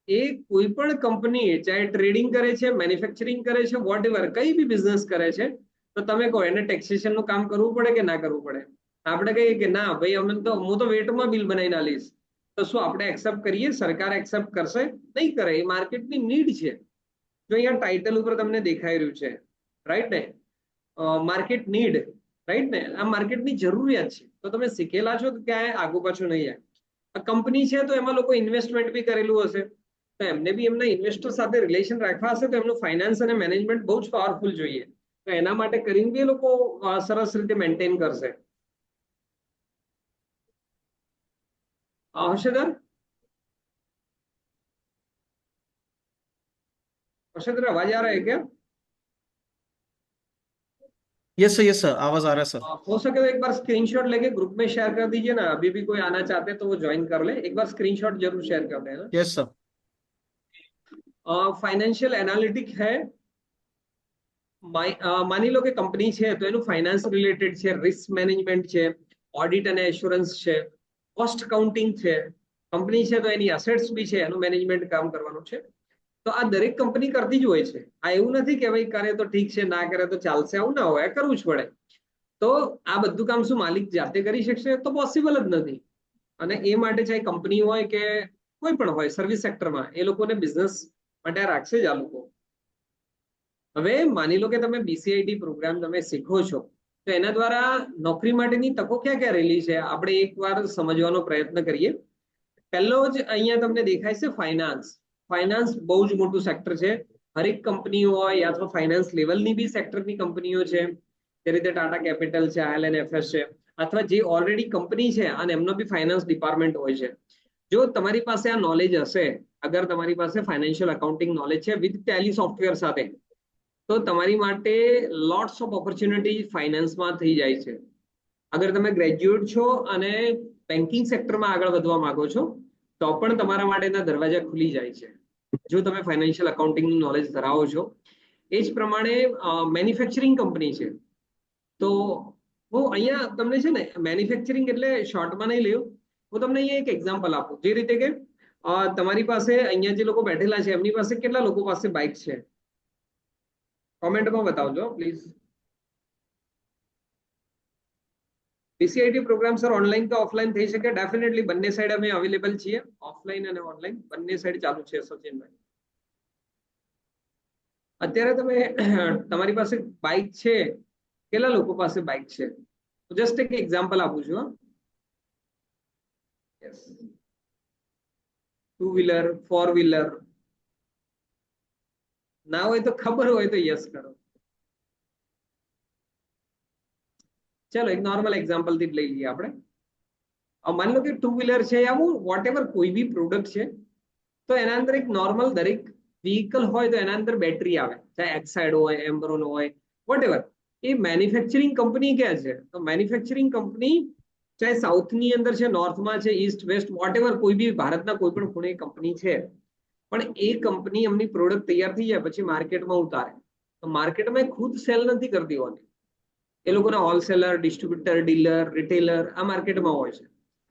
એ કોઈ પણ કંપની ચાહે ટ્રેડિંગ કરે છે, મેન્યુફેક્ચરિંગ કરે છે, વોટ એવર, કઈ બી બિઝનેસ કરે છે તો તમે કહો એને ટેક્સેશન નું કામ કરવું પડે કે ના કરવું પડે. આપણે કહીએ કે ના ભાઈ અમે તો હું તો વેટમાં બિલ બનાવીને આલીશ, તો શું આપણે એક્સેપ્ટ કરીએ? સરકાર એક્સેપ્ટ કરશે? નહીં કરે. એ માર્કેટની નીડ છે. જો અહીંયા ટાઇટલ ઉપર તમને દેખાઈ રહ્યું છે, રાઈટ ને, માર્કેટ નીડ. રાઈટ ને. આ માર્કેટની જરૂરિયાત છે. તો તમે શીખેલા છો તો ક્યાંય આગુ પાછું નહીં જાય. આ કંપની છે તો એમાં લોકો ઇન્વેસ્ટમેન્ટ બી કરેલું હશે, તો એમને બી એમના ઇન્વેસ્ટર સાથે રિલેશન રાખવા હશે, તો એમનું ફાઇનાન્સ અને મેનેજમેન્ટ બહુ જ પાવરફુલ જોઈએ. તો એના માટે કરીને બી એ લોકો સરસ રીતે મેન્ટેન કરશે. હર્ષદર, हर्षद आवाज आ रहा है क्या? यस सर, आवाज आ रहा है सर. हो सके तो एक बार स्क्रीनशॉट लेके ग्रुप में शेयर कर दीजिए ना. अभी भी कोई आना चाहते हैं तो वो ज्वाइन कर ले. एक बार स्क्रीनशॉट जरूर शेयर कर देना. Yes sir. फाइनेंशियल एनालिटिक है. માની લો કે કંપની છે તો એનું ફાઇનાન્સ રિલેટેડ છે, રિસ્ક મેનેજમેન્ટ છે, ઓડિટ અને એશ્યોરન્સ છે, કોસ્ટ કાઉન્ટિંગ છે. કંપની છે તો એની એસેટ્સ બી છે, એનું મેનેજમેન્ટ કામ કરવાનું છે. તો આ દરેક કંપની કરતી જ હોય છે. આ એવું નથી કે ભાઈ કરે તો ઠીક છે, ના કરે તો ચાલશે, આવું ના હોય, કરવું જ પડે. તો આ બધું કામ શું માલિક જાતે કરી શકશે? તો પોસિબલ જ નથી. અને એ માટે ચાહે કંપની હોય કે કોઈ પણ હોય સર્વિસ સેક્ટરમાં, એ લોકોને બિઝનેસ માટે રાખશે જ આ લોકો. હવે માની લો કે તમે બીસીઆઈટી પ્રોગ્રામ તમે શીખો છો તો એના દ્વારા નોકરી માટેની તકો ક્યાં ક્યાં રહેલી છે આપણે એકવાર સમજવાનો પ્રયત્ન કરીએ. પહેલો જ અહીંયા તમને દેખાય છે ફાઇનાન્સ. ફાઇનાન્સ બહુ જ મોટું સેક્ટર છે. હરેક કંપનીઓ હોય અથવા ફાઇનાન્સ લેવલની બી સેક્ટરની કંપનીઓ છે, જે રીતે ટાટા કેપિટલ છે, IL&FS છે, અથવા જે ઓલરેડી કંપની છે અને એમનો બી ફાઇનાન્સ ડિપાર્ટમેન્ટ હોય છે. જો તમારી પાસે આ નોલેજ હશે, અગર તમારી પાસે ફાઇનાન્શિયલ એકાઉન્ટિંગ નોલેજ છે વિથ ટેલી સોફ્ટવેર સાથે, તો તમારી માટે લોટ્સ ઓફ ઓપોર્ચ્યુનિટી ફાઇનાન્સમાં થઈ જાય છે. અગર તમે ગ્રેજ્યુએટ છો અને બેન્કિંગ સેક્ટરમાં આગળ વધવા માંગો છો તો પણ તમારા માટેના દરવાજા ખુલી જાય છે જો તમે ફાઇનાન્શિયલ એકાઉન્ટિંગનું નોલેજ ધરાવો છો. એ જ પ્રમાણે મેન્યુફેક્ચરિંગ કંપની છે. તો હું અહીંયા તમને છે ને મેન્યુફેક્ચરિંગ એટલે શોર્ટમાં નહીં લેવું. હું તમને અહીંયા એક એક્ઝામ્પલ આપું. જે રીતે કે તમારી પાસે અહીંયા જે લોકો બેઠેલા છે એમની પાસે કેટલા લોકો પાસે બાઇક છે? કોમેન્ટમાં બતાવજો પ્લીઝ. બીસીઆઈટી પ્રોગ્રામ સર ઓનલાઈન કે ઓફલાઈન થઈ શકે? ડેફિનેટલી બંને સાઈડ અમે અવેલેબલ છીએ, ઓફલાઈન અને ઓનલાઈન બંને સાઈડ ચાલુ છે સચિનભાઈ. અત્યારે તમે તમારી પાસે બાઇક છે, કેટલા લોકો પાસે બાઇક છે? જસ્ટ એક એક્ઝામ્પલ આપું છું. યસ, 2 વ્હીલર 4 વ્હીલર ના હોય તો ખબર હોય તો યસ કરો. ચલો એક નોર્મલ એક્ઝામ્પલ થી લઈ લઈએ આપણે. માની લો કે 2 વ્હીલર છે યા વોટ એવર કોઈ બી પ્રોડક્ટ છે તો એના અંદર એક નોર્મલ દરેક વ્હીકલ હોય તો એના અંદર બેટરી આવે, ચાહે એક્સાઇડ હોય, એમ્બ્રોન હોય, વોટ એવર. એ મેન્યુફેક્ચરિંગ કંપની ક્યાં છે? તો મેન્યુફેક્ચરિંગ કંપની ચાહે સાઉથની અંદર છે, નોર્થમાં છે, ઈસ્ટ વેસ્ટ વોટ એવર કોઈ બી ભારતના કોઈ પણ ખૂણે કંપની છે, પણ એ કંપની એમની પ્રોડક્ટ તૈયાર થઈ જાય પછી માર્કેટમાં ઉતારે તો માર્કેટમાં ખુદ સેલ નથી કરતી હોતી. એ લોકોના હોલસેલર, ડિસ્ટ્રીબ્યુટર, ડીલર, રિટેલર આ માર્કેટમાં હોય છે.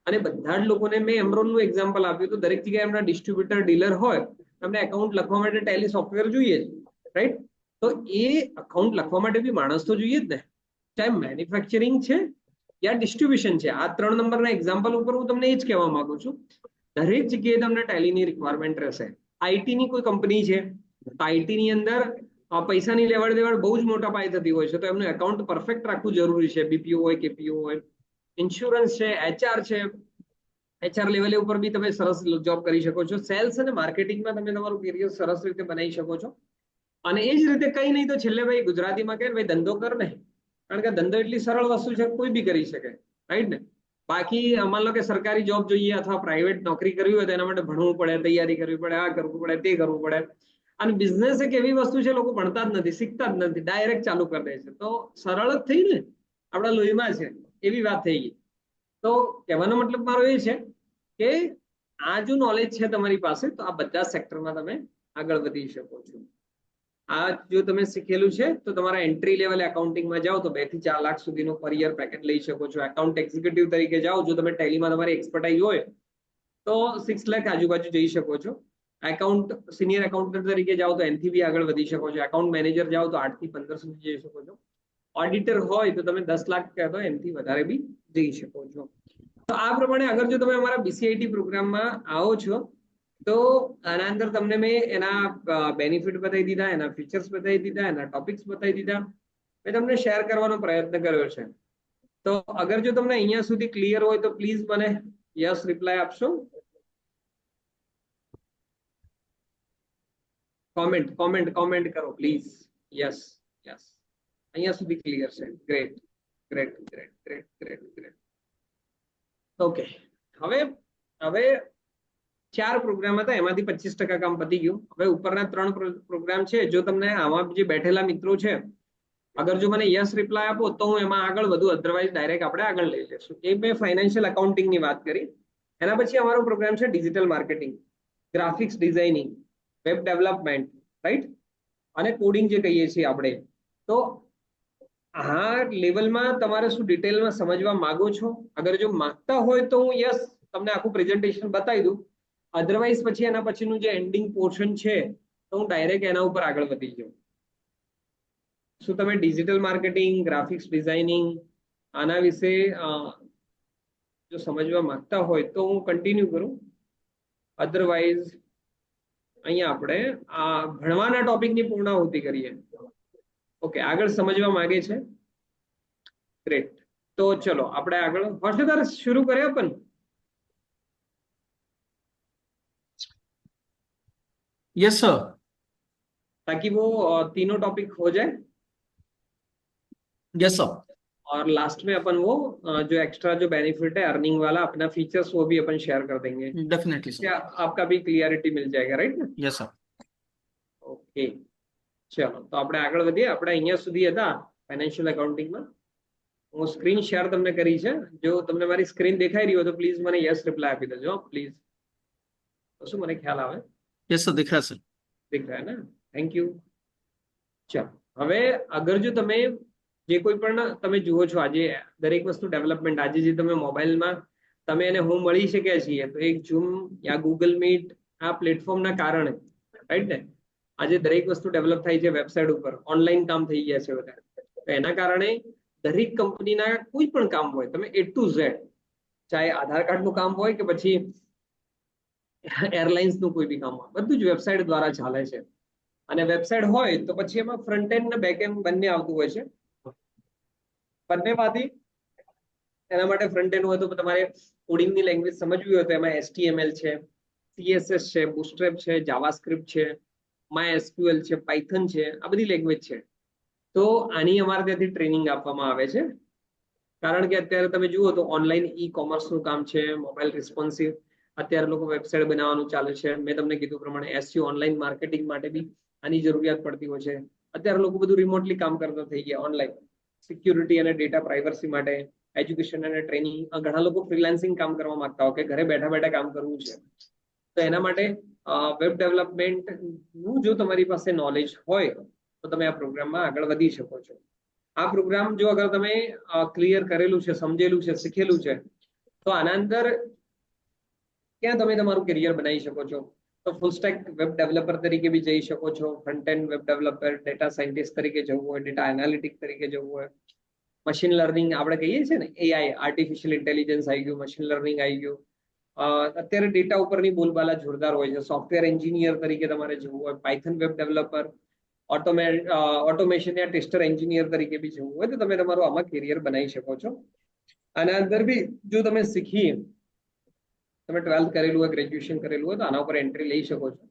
અને બધા જ લોકોને મેં એમરોનનું એક્ઝામ્પલ આપ્યું તો દરેક જગ્યાએ એમના ડિસ્ટ્રીબ્યુટર, ડીલર હોય, તમને એકાઉન્ટ લખવા માટે ટેલી સોફ્ટવેર જોઈએ જ, રાઈટ? તો એ એકાઉન્ટ લખવા માટે બી માણસ તો જોઈએ જ ને, ચાહે મેન્યુફેક્ચરિંગ છે યા ડિસ્ટ્રીબ્યુશન છે. આ 3 નંબરના એક્ઝામ્પલ ઉપર હું તમને એ જ કહેવા માંગુ છું. દરેક જગ્યાએ તમને ટેલીની રિક્વાયરમેન્ટ રહેશે. આઈટીની કોઈ કંપની છે તો આઈટીની અંદર પૈસાની લેવડ દેવડ બહુ જ મોટા પાયે થતી હોય છે તો એમનું એકાઉન્ટ પરફેક્ટ રાખવું જરૂરી છે. બીપીઓ હોય, કેપીઓ હોય, ઇન્સ્યોરન્સ છે, એચઆર છે. એચઆર લેવલે ઉપર બી તમે સરસ જોબ કરી શકો છો. સેલ્સ અને માર્કેટિંગમાં તમે તમારું કેરિયર સરસ રીતે બનાવી શકો છો. અને એ જ રીતે કઈ નહીં તો છેલ્લે ભાઈ ગુજરાતીમાં કહે ભાઈ ધંધો કર ને, કારણ કે ધંધો એટલી સરળ વસ્તુ છે કોઈ બી કરી શકે, રાઈટ ને? બાકી માન લો કે સરકારી જોબ જોઈએ અથવા પ્રાઇવેટ નોકરી કરવી હોય તો એના માટે ભણવું પડે, તૈયારી કરવી પડે, આ કરવું પડે, તે કરવું પડે. અને બિઝનેસ એક એવી વસ્તુ છે લોકો ભણતા જ નથી, શીખતા જ નથી, ડાયરેક્ટ ચાલુ કરી દે છે. તો સરળ જ થઈ ને, આપણા લોહીમાં છે એવી વાત થઈ ગઈ. તો કહેવાનો મતલબ મારો એ છે કે આ જો નોલેજ છે તમારી પાસે તો આ બધા સેક્ટરમાં તમે આગળ વધી શકો છો. આ જો તમે શીખેલું છે તો તમારા એન્ટ્રી લેવલ એકાઉન્ટિંગમાં જાઓ તો 2 થી 4 લાખ સુધીનો પર યર પેકેજ લઈ શકો છો. એકાઉન્ટ એક્ઝિક્યુટિવ તરીકે જાઓ જો તમે ટેલીમાં તમારી એક્સપર્ટાઇઝ હોય તો 6 લાખ આજુબાજુ જઈ શકો છો. એકાઉન્ટ સિનિયર એકાઉન્ટન્ટ તરીકે જાઓ તો એનથી બી આગળ વધી શકો છો. એકાઉન્ટ મેનેજર જાઓ તો 8 થી 15 સુધી જઈ શકો છો. ઓડિટર હોય તો તમે 10 લાખ કહેતો એનથી વધારે બી જઈ શકો છો. તો આ પ્રમાણે અગર જો તમે અમારા બીસીઆઈટી પ્રોગ્રામમાં આવો છો તો આના અંદર તમને મેં એના બેનિફિટ બતાવી દીધા, એના ફીચર્સ બતાવી દીધા, એના ટોપિક્સ બતાવી દીધા, મેં તમને શેર કરવાનો પ્રયત્ન કર્યો છે. તો અગર જો તમને અહીંયા સુધી ક્લિયર હોય તો પ્લીઝ મને યસ રિપ્લાય આપશો. કોમેન્ટ કોમેન્ટ કોમેન્ટ કરો પ્લીઝ. યસ યસ, અહીંયા સુધી ક્લિયર છે. Great great great great great great. Okay, હવે હવે 4 પ્રોગ્રામ હતા એમાંથી 25% કામ પતી ગયું. હવે ઉપરના 3 પ્રોગ્રામ છે. જો તમને આમાં જે બેઠેલા મિત્રો છે અગર જો મને યસ રિપ્લાય આપો તો હું એમાં આગળ વધુ, અધરવાઇઝ ડાયરેક્ટ આપણે આગળ લઈ લેશું. એ મેં ફાઇનાન્શિયલ એકાઉન્ટિંગની વાત કરી. એના પછી અમારો પ્રોગ્રામ છે digital marketing, graphics designing, web development, right? અને કોડિંગ જે કહીએ છીએ આપણે. તો આ લેવલમાં તમારે શું ડિટેલમાં સમજવા માંગો છો? અગર જો માંગતા હોય તો હું યસ તમને આખું પ્રેઝન્ટેશન બતાવી દઉં. અધરવાઇઝ પછી એના પછીનું જે એન્ડિંગ પોર્શન છે તો હું ડાયરેક્ટ એના ઉપર આગળ વધી જાઉં. શું તમે ડિજિટલ માર્કેટિંગ, ગ્રાફિક્સ ડિઝાઇનિંગ આના વિશે જો સમજવા માંગતા હોય તો હું કન્ટિન્યુ કરું. અધરવાઇઝ અહીંયા આપણે આ ભણવાના ટોપિકની પૂર્ણાહુતિ કરીએ. ઓકે, આગળ સમજવા માંગે છે? ग्रेट. तो चलो આપણે આગળ હર્ષદા शुरू करें अपन. Yes sir. ताकि वो तीनों टॉपिक हो जाए यस सर. और लास्ट में अपन वो जो एक्स्ट्रा जो बेनिफिट है अर्निंग वाला अपना फीचर्स वो भी अपन शेयर कर देंगे. Definitely sir. क्या आपका भी क्लियरिटी मिल जाएगा, राइट ना? Yes sir. ओके, चलो तो આપણે આગળ વધીએ. આપણે અહીંયા સુધી હતા ફાઇનાન્શિયલ એકાઉન્ટિંગમાં. હું સ્ક્રીન શેર તમને કરી છે. જો તમને મારી સ્ક્રીન દેખાઈ રહી હોય તો પ્લીઝ મને યસ રિપ્લાય આપી દેજો પ્લીઝ. તો શું મને ખ્યાલ આવે? यस सर दिख रहा है सर. दिख रहा है ना? Thank you. ચાલો હવે અગર જો તમે જે કોઈ પણ તમે જુઓ છો આજે દરેક વસ્તુ ડેવલપમેન્ટ આજે જે તમે મોબાઈલમાં તમે એને હું મળી શક્યા છીએ તો એક ઝૂમ યા ગૂગલ મીટ આ પ્લેટફોર્મના કારણે રાઈટ ને આજે દરેક વસ્તુ ડેવલપ થાય છે વેબસાઇટ ઉપર ઓનલાઈન કામ થઈ ગયા છે બધા. તો એના કારણે દરેક કંપનીના કોઈ પણ કામ હોય તમે A to Z ચાહે આધાર કાર્ડનું કામ હોય કે પછી એરલાઇન્સનું કોઈ બી કામ હોય બધું જ વેબસાઇટ દ્વારા ચાલે છે. અને વેબસાઇટ હોય તો પછી એમાં ફ્રન્ટ એન્ડ ને બેક એન્ડ બંને આવતું હોય છે. બંનેમાંથી એના માટે ફ્રન્ટ એન્ડ હોય તો તમારે કોડિંગની લેંગ્વેજ સમજવી હોય તો એમાં HTML છે, CSS છે, બુટસ્ટ્રેપ છે, જાવાસ્ક્રિપ્ટ છે, MySQL છે, પાયથન છે, આ બધી લેંગ્વેજ છે. તો આની અમારે ત્યાંથી ટ્રેનિંગ આપવામાં આવે છે. કારણ કે અત્યારે તમે જુઓ તો ઓનલાઈન ઈ-કોમર્સનું કામ છે, મોબાઈલ રિસ્પોન્સિવ અત્યારે લોકો વેબસાઇટ બનાવવાનું ચાલે છે. મેં તમને કીધું પ્રમાણે SEO ઓનલાઈન માર્કેટિંગ માટે બી આની જરૂરિયાત પડતી હોય છે. અત્યારે લોકો બધું રિમોટલી કામ કરતા થઈ ગયા ઓનલાઈન સિક્યુરિટી અને ડેટા પ્રાઇવસી માટે એજ્યુકેશન અને ટ્રેનિંગ ઘણા લોકો ફ્રીલાન્સિંગ કામ કરવા માંગતા હોય કે ઘરે બેઠા બેઠા કામ કરવું છે. તો એના માટે વેબ ડેવલપમેન્ટ નું જો તમારી પાસે નોલેજ હોય તો તમે આ પ્રોગ્રામમાં આગળ વધી શકો છો. આ પ્રોગ્રામ જો અગર તમે ક્લિયર કરેલું છે, સમજેલું છે, શીખેલું છે તો આના અંદર ક્યાં તમે તમારું કરિયર બનાવી શકો છો. તો ફૂલ સ્ટેક વેબ ડેવલપર તરીકે બી જઈ શકો છો, front end web developer, data scientist તરીકે જવું હોય, ડેટા એનાલિટિક તરીકે જવું હોય, મશીન લર્નિંગ આપણે કહીએ છીએ ને AI આર્ટિફિશિયલ ઇન્ટેલિજન્સ આવી ગયું, મશીન લર્નિંગ આવી ગયું. અત્યારે ડેટા ઉપરની બોલબાલા જોરદાર હોય છે. સોફ્ટવેર એન્જિનિયર તરીકે તમારે જવું હોય, પાયથન વેબ ડેવલપર, ઓટોમેશન યા ટેસ્ટર એન્જિનિયર તરીકે બી જવું હોય તો તમે તમારું આમાં કેરિયર બનાવી શકો છો. આના અંદર બી જો તમે શીખી તમે 12th કરેલું હોય, ગ્રેજ્યુએશન કરેલું હોય તો આના ઉપર એન્ટ્રી લઈ શકો છો.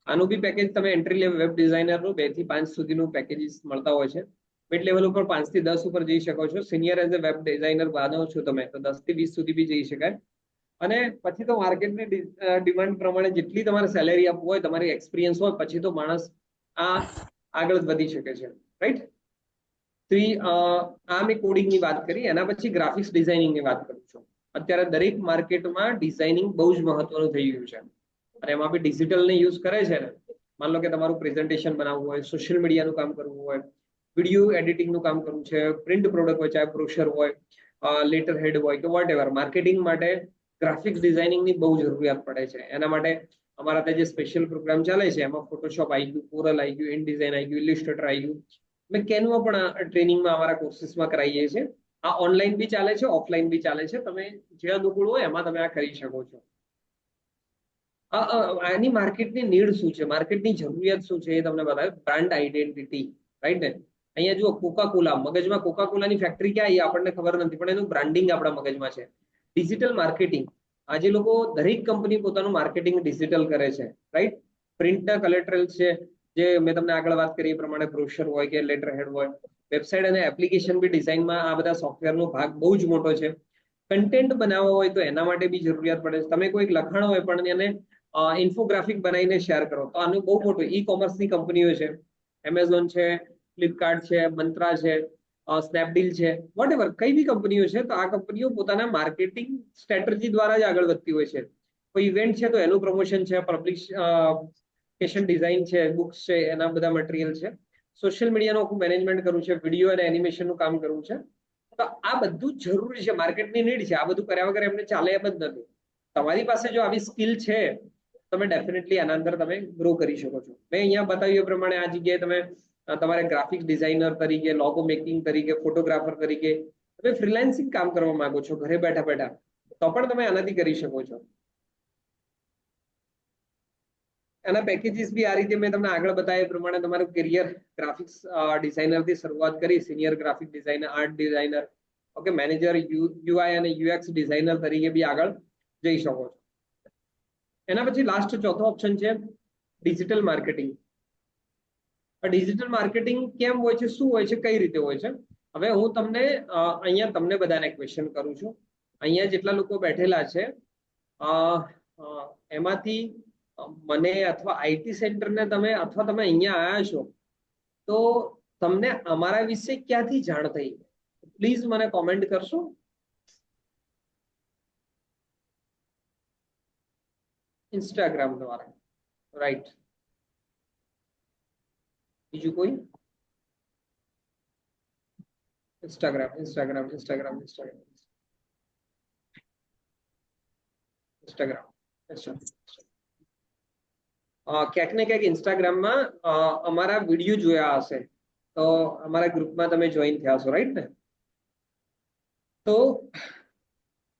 આનું બી પેકેજ તમે એન્ટ્રી લેવલ વેબ ડિઝાઇનરનું 2 થી 5 સુધીનું પેકેજીસ મળતા હોય છે. મિડ લેવલ ઉપર 5 થી 10 ઉપર જઈ શકો છો. Senior as a web designer બનો છો તમે તો 10 થી 20 સુધી બી જઈ શકાય. અને પછી તો માર્કેટની ડિમાન્ડ પ્રમાણે જેટલી તમારે સેલેરી આપવું હોય તમારી એક્સપિરિયન્સ હોય પછી તો માણસ આ આગળ વધી શકે છે રાઈટ. આ મેં કોડિંગની વાત કરી. એના પછી ગ્રાફિક્સ ડિઝાઇનિંગની વાત કરું છું. અત્યારે દરેક માર્કેટમાં ડિઝાઇનિંગ બહુ જ મહત્વનું થઈ ગયું છે અને એમાં બી ડિજિટલને યુઝ કરે છે ને. માન લો કે તમારું પ્રેઝન્ટેશન બનાવવું હોય, સોશિયલ મીડિયાનું કામ કરવું હોય, વિડીયો એડિટિંગનું કામ કરવું છે, પ્રિન્ટ પ્રોડક્ટ હોય, ચાહે બ્રોશર હોય, લેટર હેડ હોય કે વોટ એવર, માર્કેટિંગ માટે ગ્રાફિક્સ ડિઝાઇનિંગની બહુ જરૂરિયાત પડે છે. એના માટે અમારા ત્યાં જે સ્પેશિયલ પ્રોગ્રામ ચાલે છે એમાં ફોટોશોપ આવી ગયું, કોરલ આવી ગયું, ઇનડિઝાઇન આવી ગયું, ઇલિસ્ટ્રેટર આવી ગયું. મેં કેનવા પણ ટ્રેનિંગમાં અમારા કોર્સીસમાં કરાવીએ છીએ. આ ઓનલાઈન બી ચાલે છે, ઓફલાઈન બી ચાલે છે. તમે જે અનુકૂળ હોય એમાં તમે આ કરી શકો છો. આની માર્કેટની નીડ શું છે, માર્કેટની જરૂરિયાત શું છે એ તમને બતાવે. બ્રાન્ડ આઈડેન્ટિટી રાઈટ ને. અહીંયા જુઓ કોકા-કોલા, મગજમાં કોકા-કોલાની ફેક્ટરી ક્યાં આવી આપણને ખબર નથી પણ એનું બ્રાન્ડિંગ આપણા મગજમાં છે. ડિજિટલ માર્કેટિંગ આજે લોકો દરેક કંપની પોતાનું માર્કેટિંગ ડિજિટલ કરે છે રાઈટ. પ્રિન્ટના કલેક્ટરલ છે જે મેં તમને આગળ વાત કરી એ પ્રમાણે બ્રોશર હોય કે લેટર હેડ હોય, વેબસાઇટ અને એપ્લિકેશન બી ડિઝાઇનમાં આ બધા સોફ્ટવેરનો ભાગ બહુ જ મોટો છે. કન્ટેન્ટ બનાવવા હોય તો એના માટે બી જરૂરિયાત પડે છે. તમે કોઈક લખાણ હોય પણ એને ઇન્ફોગ્રાફિક બનાવીને શેર કરો તો આનું બહુ મોટું ઈ-કોમર્સની કંપનીઓ છે, એમેઝોન છે, ફ્લિપકાર્ટ છે, મંત્રા છે, સ્નેપડીલ છે, વોટ એવર કઈ બી કંપનીઓ છે તો આ કંપનીઓ પોતાના માર્કેટિંગ સ્ટ્રેટેજી દ્વારા જ આગળ વધતી હોય છે. કોઈ ઇવેન્ટ છે તો એનું પ્રમોશન છે, પબ્લિકેશન ડિઝાઇન છે, બુક્સ છે, એના બધા મટીરિયલ છે, સોશિયલ મીડિયાનું આખું મેનેજમેન્ટ કરવું છે, વિડીયો અને એનિમેશનનું કામ કરવું છે. તો આ બધું જરૂરી છે, માર્કેટની નીડ છે. આ બધું કર્યા વગર એમને ચાલે એમ જ નથી. તમારી પાસે જો આવી સ્કિલ છે તમે ડેફિનેટલી આના અંદર તમે ગ્રો કરી શકો છો. મેં અહીંયા બતાવ્યું એ પ્રમાણે આ જગ્યાએ તમે તમારે ગ્રાફિક્સ ડિઝાઇનર તરીકે, લોગો મેકિંગ તરીકે, ફોટોગ્રાફર તરીકે તમે ફ્રીલાન્સિંગ કામ કરવા માંગો છો ઘરે બેઠા બેઠા તો પણ તમે આનાથી કરી શકો છો. એના પેકેજીસ બી આ રીતે મેં તમને આગળ બતાવ્યા એ પ્રમાણે તમારું કરિયર ગ્રાફિક્સ ડિઝાઇનરથી શરૂઆત કરી, senior graphic designer, art designer, okay, manager, UI અને UX ડિઝાઇનર તરીકે બી આગળ જઈ શકો છો. એના પછી લાસ્ટ ચોથો ઓપ્શન છે ડિજિટલ માર્કેટિંગ. ડિજિટલ માર્કેટિંગ કેમ હોય છે, શું હોય છે, કઈ રીતે હોય છે? હવે હું તમને અહીંયા તમને બધાને ક્વેશ્ચન કરું છું. અહીંયા જેટલા લોકો બેઠેલા છે એમાંથી મને અથવા IT સેન્ટરને તમે અથવા તમે અહીંયા આવ્યા છો તો તમને અમારા વિશે ક્યાંથી જાણ થઈ? પ્લીઝ મને કોમેન્ટ કરશો. ઇન્સ્ટાગ્રામ દ્વારા, રાઈટ. બીજું કોઈ? Instagram Instagram Instagram Instagram Instagram ક્યાંક ને ક્યાંક ઇન્સ્ટાગ્રામમાં અમારા વિડીયો જોયા હશે, તો અમારા ગ્રુપમાં તમે જોઈન થયા છો, રાઈટ ને? તો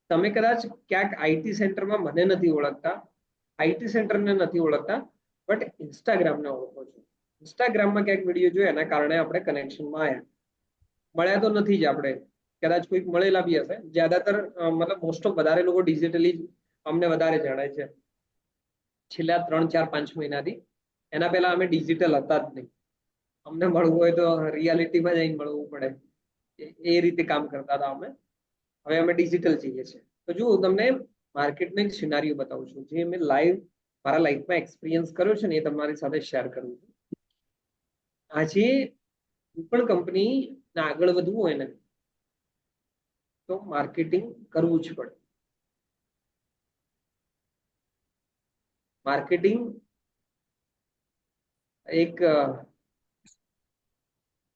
તમે કદાચ ક્યાંક આઈટી સેન્ટરમાં મને નથી ઓળખતા, આઈટી સેન્ટરને નથી ઓળખતા, બટ ઇન્સ્ટાગ્રામને ઓળખો છો. ઇન્સ્ટાગ્રામમાં ક્યાંક વિડીયો જોયા, એના કારણે આપણે કનેક્શનમાં આવ્યા. મળ્યા તો નથી જ આપણે, કદાચ કોઈક મળેલા બી હશે. જ્યાદાતર મતલબ મોસ્ટ ઓફ વધારે લોકો ડિજિટલી અમને વધારે જાણે છે છેલ્લા 3-4-5 મહિનાથી. એના પહેલા અમે ડિજિટલ હતા જ નહીં. અમને મળવું હોય તો રિયાલિટીમાં જઈને મળવું પડે, એ રીતે કામ કરતા હતા અમે. હવે અમે ડિજિટલ જઈએ છીએ. તો જો હું તમને માર્કેટનો એક સિનારીઓ બતાવું છું, જે મેં લાઈવ મારા લાઈફમાં એક્સપિરિયન્સ કર્યો છે ને, એ તમારી સાથે શેર કરું છું. આજે કોઈ પણ કંપની આગળ વધવું હોય ને, તો માર્કેટિંગ કરવું જ પડે. માર્કેટિંગ એક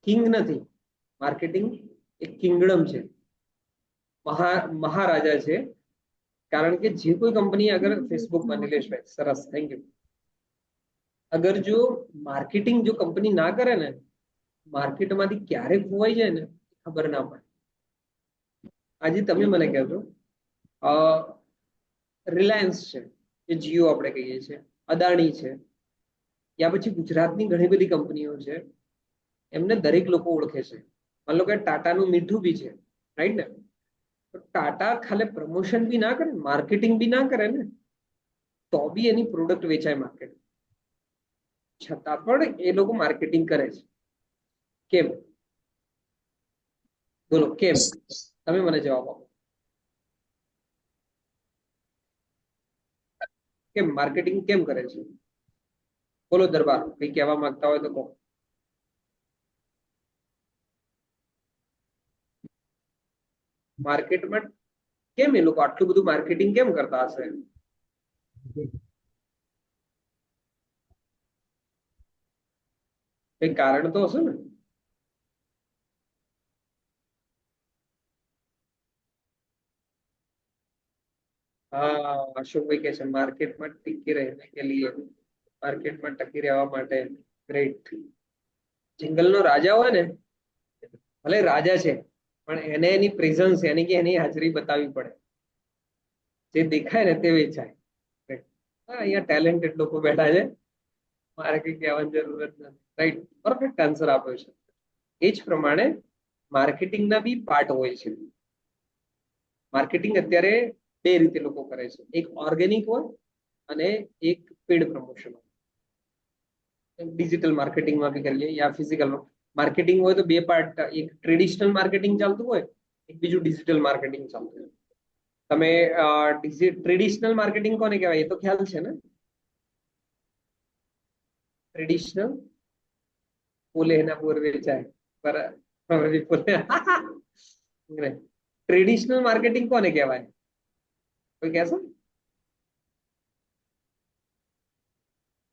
કિંગ નથી, માર્કેટિંગ એક કિંગડમ છે, મહારાજા છે. કારણ કે જે કોઈ કંપની અગર ફેસબુકમાં નિલેશભાઈ સરસ, થેન્ક યુ. અગર જો માર્કેટિંગ જો કંપની ના કરે ને, માર્કેટમાંથી ક્યારે ખોવાઈ જાય ને ખબર ના પડે. આજે તમે મને કહેજો, રિલાયન્સ છે, જે જીઓ આપણે કહીએ છીએ, અદાણી છે, યા પછી ગુજરાતની ઘણી બધી કંપનીઓ છે, એમને દરેક લોકો ઓળખે છે. માન લો કે ટાટાનું મીઠું બી છે, રાઈટ ને? ટાટા ખાલી પ્રમોશન બી ના કરે, માર્કેટિંગ બી ના કરે ને, તો બી એની પ્રોડક્ટ વેચાય માર્કેટ. છતાં પણ એ લોકો માર્કેટિંગ કરે છે. કેમ? બોલો કેમ? તમે મને જવાબ આપો. કેમ માર્કેટિંગ કેમ કરે છે? બોલો દરબાર, કઈ કહેવા માંગતા હોય તો કહો. માર્કેટમાં કેમ એ લોકો આટલું બધું માર્કેટિંગ કેમ કરતા હશે? કઈ કારણ તો હશે ને? हाँ, अशोक भाई कैसे मार्केट में टिके रहने के लिए, मार्केट में टकी રહેવા માટે ગ્રેટ. જંગલનો રાજા હોય ને, ભલે રાજા છે, પણ એને એની પ્રેઝન્સ યાની કે એની હાજરી બતાવવી પડે. જે દેખાય ને તે વેચાય. હા, અહીંયા ટેલેન્ટેડ લોકો બેઠા છે, મારે કઈ કહેવાની જરૂરત નથી. રાઈટ, પરફેક્ટ આન્સર આપ્યો છે. એ જ પ્રમાણે માર્કેટિંગના બી પાર્ટ હોય છે. માર્કેટિંગ અત્યારે બે રીતે લોકો કરે છે, એક ઓર્ગેનિક હોય અને એક પેડ પ્રમોશન હોય. ડિજિટલ માર્કેટિંગમાં બી કરીએ યા ફિઝિકલમાં માર્કેટિંગ હોય તો બે પાર્ટ, એક ટ્રેડિશનલ માર્કેટિંગ ચાલતું હોય, એક બીજું ડિજિટલ માર્કેટિંગ ચાલતું હોય. તમે ટ્રેડિશનલ માર્કેટિંગ કોને કહેવાય એ તો ખ્યાલ છે ને? ટ્રેડિશનલ બોલે એના પૂર વેચાય, ટ્રેડિશનલ માર્કેટિંગ કોને કહેવાય? કોઈ કહેશો?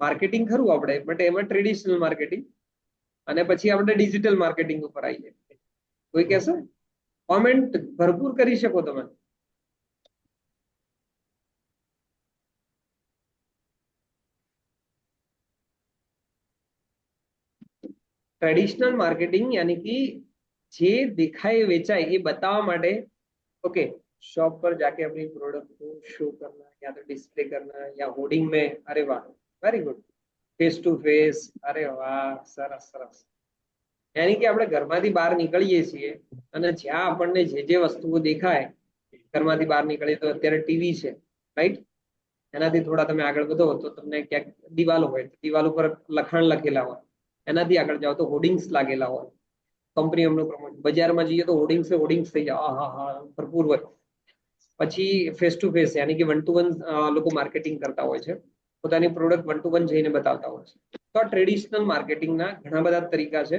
માર્કેટિંગ ખરું આપણે, બટ એમાં ટ્રેડિશનલ માર્કેટિંગ, અને પછી આપણે ડિજિટલ માર્કેટિંગ ઉપર આવીએ. કોઈ કહેશે? કોમેન્ટ ભરપૂર કરી શકો તમે. ट्रेडिशनल मार्केटिंग यानी कि जे दिखाए वेचाए ये बतावा माटे, ओके, शॉप पर जाके अपनी प्रोडक्ट को शो करना या तो डिस्प्ले करना या होर्डिंग में, अरे वाह, very good, face to face, अरे वाह, सरस सरस. यानी कि આપણે ઘરમાંથી બહાર નીકળીએ છીએ અને જ્યાં આપણને જે વસ્તુઓ દેખાય, ઘરમાંથી બહાર નીકળીએ તો અત્યારે ટીવી છે, રાઈટ? એનાથી થોડા તમે આગળ વધો તો તમને ક્યાંક દિવાલો હોય, દિવાલ ઉપર લખાણ લખેલા હોય, એનાથી આગળ જાઓ તો હોર્ડિંગ્સ લાગેલા હોય, કંપની એમનું પ્રમોટ. બજારમાં જઈએ તો હોર્ડિંગ્સ થઈ જાય, હા હા હા, ભરપૂર હોય. પછી ફેસ ટુ ફેસ યાની કે 1-to-1 લોકો માર્કેટિંગ કરતા હોય છે, પોતાની પ્રોડક્ટ 1-to-1 જઈને બતાવતા હોય છે. તો આ ટ્રેડિશનલ માર્કેટિંગના ઘણા બધા તરીકા છે,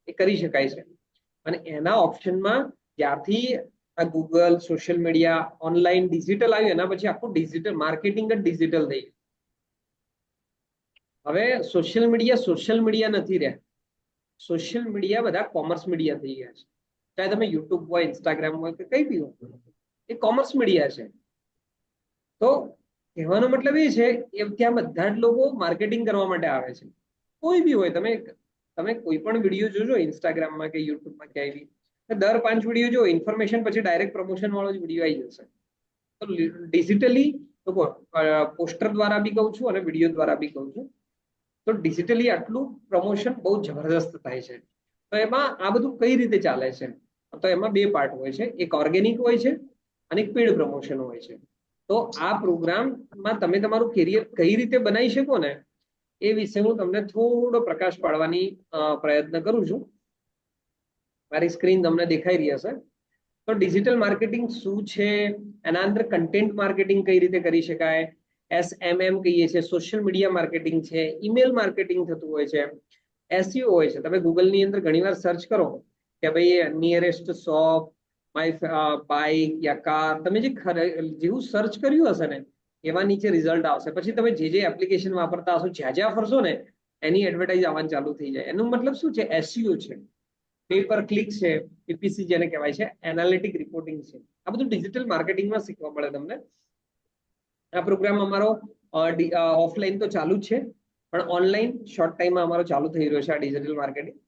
એ કરી શકાય છે. અને એના ઓપ્શનમાં જ્યારથી આ Google, social media, online, digital આવ્યું એના પછી આખું ડિજિટલ માર્કેટિંગ જ ડિજિટલ થઈ ગયું. હવે સોશિયલ મીડિયા નથી રહ્યા. સોશિયલ મીડિયા બધા કોમર્સ મીડિયા થઈ ગયા છે. ચાહે તમે યુટ્યુબ હોય, ઇન્સ્ટાગ્રામ હોય કે કઈ બી હોય, એ કોમર્સ મીડિયા છે. તો કહેવાનો મતલબ એ છે કે ત્યાં બધા જ લોકો માર્કેટિંગ કરવા માટે આવે છે. કોઈ બી હોય, તમે કોઈ પણ વિડીયો જોજો ઇન્સ્ટાગ્રામમાં કે યુટ્યુબમાં ક્યાંય બી, દર 5 વિડીયો જો ઇન્ફોર્મેશન પછી ડાયરેક્ટ પ્રમોશન વાળો જ વિડીયો આવી જશે. તો ડિજિટલી તો પોસ્ટર દ્વારા બી કહું છું અને વિડીયો દ્વારા બી કહું છું, તો ડિજિટલી આટલું પ્રમોશન બહુ જબરદસ્ત થાય છે. તો એમાં આ બધું કઈ રીતે ચાલે છે? તો એમાં બે પાર્ટ હોય છે, એક ઓર્ગેનિક હોય છે અને એક પેડ પ્રમોશન હોય છે. તો આ પ્રોગ્રામમાં તમે તમારું કેરિયર કઈ રીતે બનાવી શકો ને એ વિશે હું તમને થોડો પ્રકાશ પાડવાની પ્રયત્ન કરું છું. મારી સ્ક્રીન તમને દેખાઈ રહી હશે. તો ડિજિટલ માર્કેટિંગ શું છે, એના અંદર કન્ટેન્ટ માર્કેટિંગ કઈ રીતે કરી શકાય, SMM કહીએ છીએ, સોશિયલ મીડિયા માર્કેટિંગ છે, ઈમેલ માર્કેટિંગ થતું હોય છે, SEO હોય છે. તમે ગૂગલની અંદર ઘણીવાર સર્ચ કરો કે ભાઈ nearest shop, my bike yeah car, તમે જેવું સર્ચ કર્યું હશે ને એવા નીચે રિઝલ્ટ આવશે. પછી તમે જે એપ્લિકેશન વાપરતા હશો, જ્યાં ફરશો ને એની એડવર્ટાઇઝ આવવાનું ચાલુ થઈ જાય. એનો મતલબ શું છે? SEO છે, પે પર ક્લિક છે, PPC જેને કહેવાય છે, એનાલિટિક રિપોર્ટિંગ છે. આ બધું ડિજિટલ માર્કેટિંગમાં શીખવા મળે તમને. આ પ્રોગ્રામ અમારો ઓફલાઈન તો ચાલુ જ છે, પણ ઓનલાઈન શોર્ટ ટાઈમમાં અમારો ચાલુ થઈ રહ્યો છે આ ડિજિટલ માર્કેટિંગ.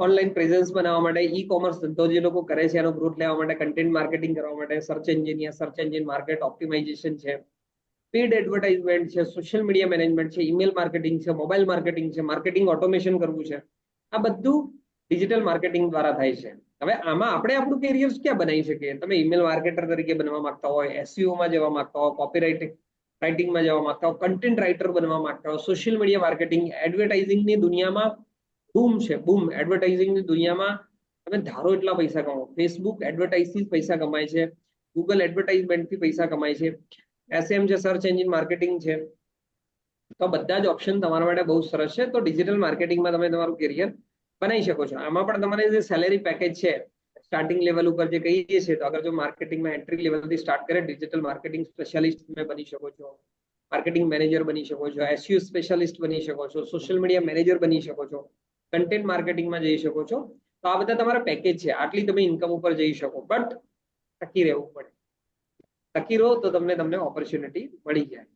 ઓનલાઈન પ્રેઝન્સ બનાવવા માટે, ઈ કોમર્સ ધંધો જે લોકો કરે છે એનો ગ્રોથ લેવા માટે, કન્ટેન્ટ માર્કેટિંગ કરવા માટે, સર્ચ એન્જિન માર્કેટ ઓપ્ટિમાઇઝેશન છે, પેડ એડવર્ટાઇઝમેન્ટ છે, સોશિયલ મીડિયા મેનેજમેન્ટ છે, ઈમેલ માર્કેટિંગ છે, મોબાઈલ માર્કેટિંગ છે, માર્કેટિંગ ઓટોમેશન કરવું છે. આ બધું ડિજિટલ માર્કેટિંગ દ્વારા થાય છે. હવે આમાં આપણે આપણું કેરિયર ક્યાં બનાવી શકીએ? તમે ઈમેલ માર્કેટર તરીકે બનવા માંગતા હોય, SEO માં જવા માંગતા હોય, કોપી રાઇટિંગમાં જવા માંગતા હોય, કન્ટેન્ટ રાઇટર બનવા માંગતા હોય, સોશિયલ મીડિયા માર્કેટિંગ, એડવર્ટાઇઝિંગની દુનિયામાં બૂમ છે, બૂમ. એડવર્ટાઇઝિંગની દુનિયામાં તમે ધારો એટલા પૈસા કમાવો. ફેસબુક એડવર્ટાઇઝથી પૈસા કમાય છે, ગૂગલ એડવર્ટાઇઝમેન્ટથી પૈસા કમાય છે, SM છે, સર્ચ એન્જિન માર્કેટિંગ છે. તો બધા જ ઓપ્શન તમારા માટે બહુ સરસ છે. તો ડિજિટલ માર્કેટિંગમાં તમે તમારું કેરિયર બનાવી શકો છો. આમાં પણ તમારે જે સેલેરી પેકેજ છે સ્ટાર્ટિંગ લેવલ ઉપર જે કહીએ છીએ, તો અગર જો માર્કેટિંગમાં એન્ટ્રી લેવલથી સ્ટાર્ટ કરે, ડિજિટલ માર્કેટિંગ સ્પેશિયાલિસ્ટ તમે બની શકો છો, માર્કેટિંગ મેનેજર બની શકો છો, SEO સ્પેશિયાલિસ્ટ બની શકો છો, સોશિયલ મીડિયા મેનેજર બની શકો છો, કન્ટેન્ટ માર્કેટિંગમાં જઈ શકો છો. તો આ બધા તમારા પેકેજ છે. આટલી તમે ઇન્કમ ઉપર જઈ શકો, બટ ટકી રહેવું પડે. ટકી રહો તો તમને ઓપોર્ચ્યુનિટી મળી જાય.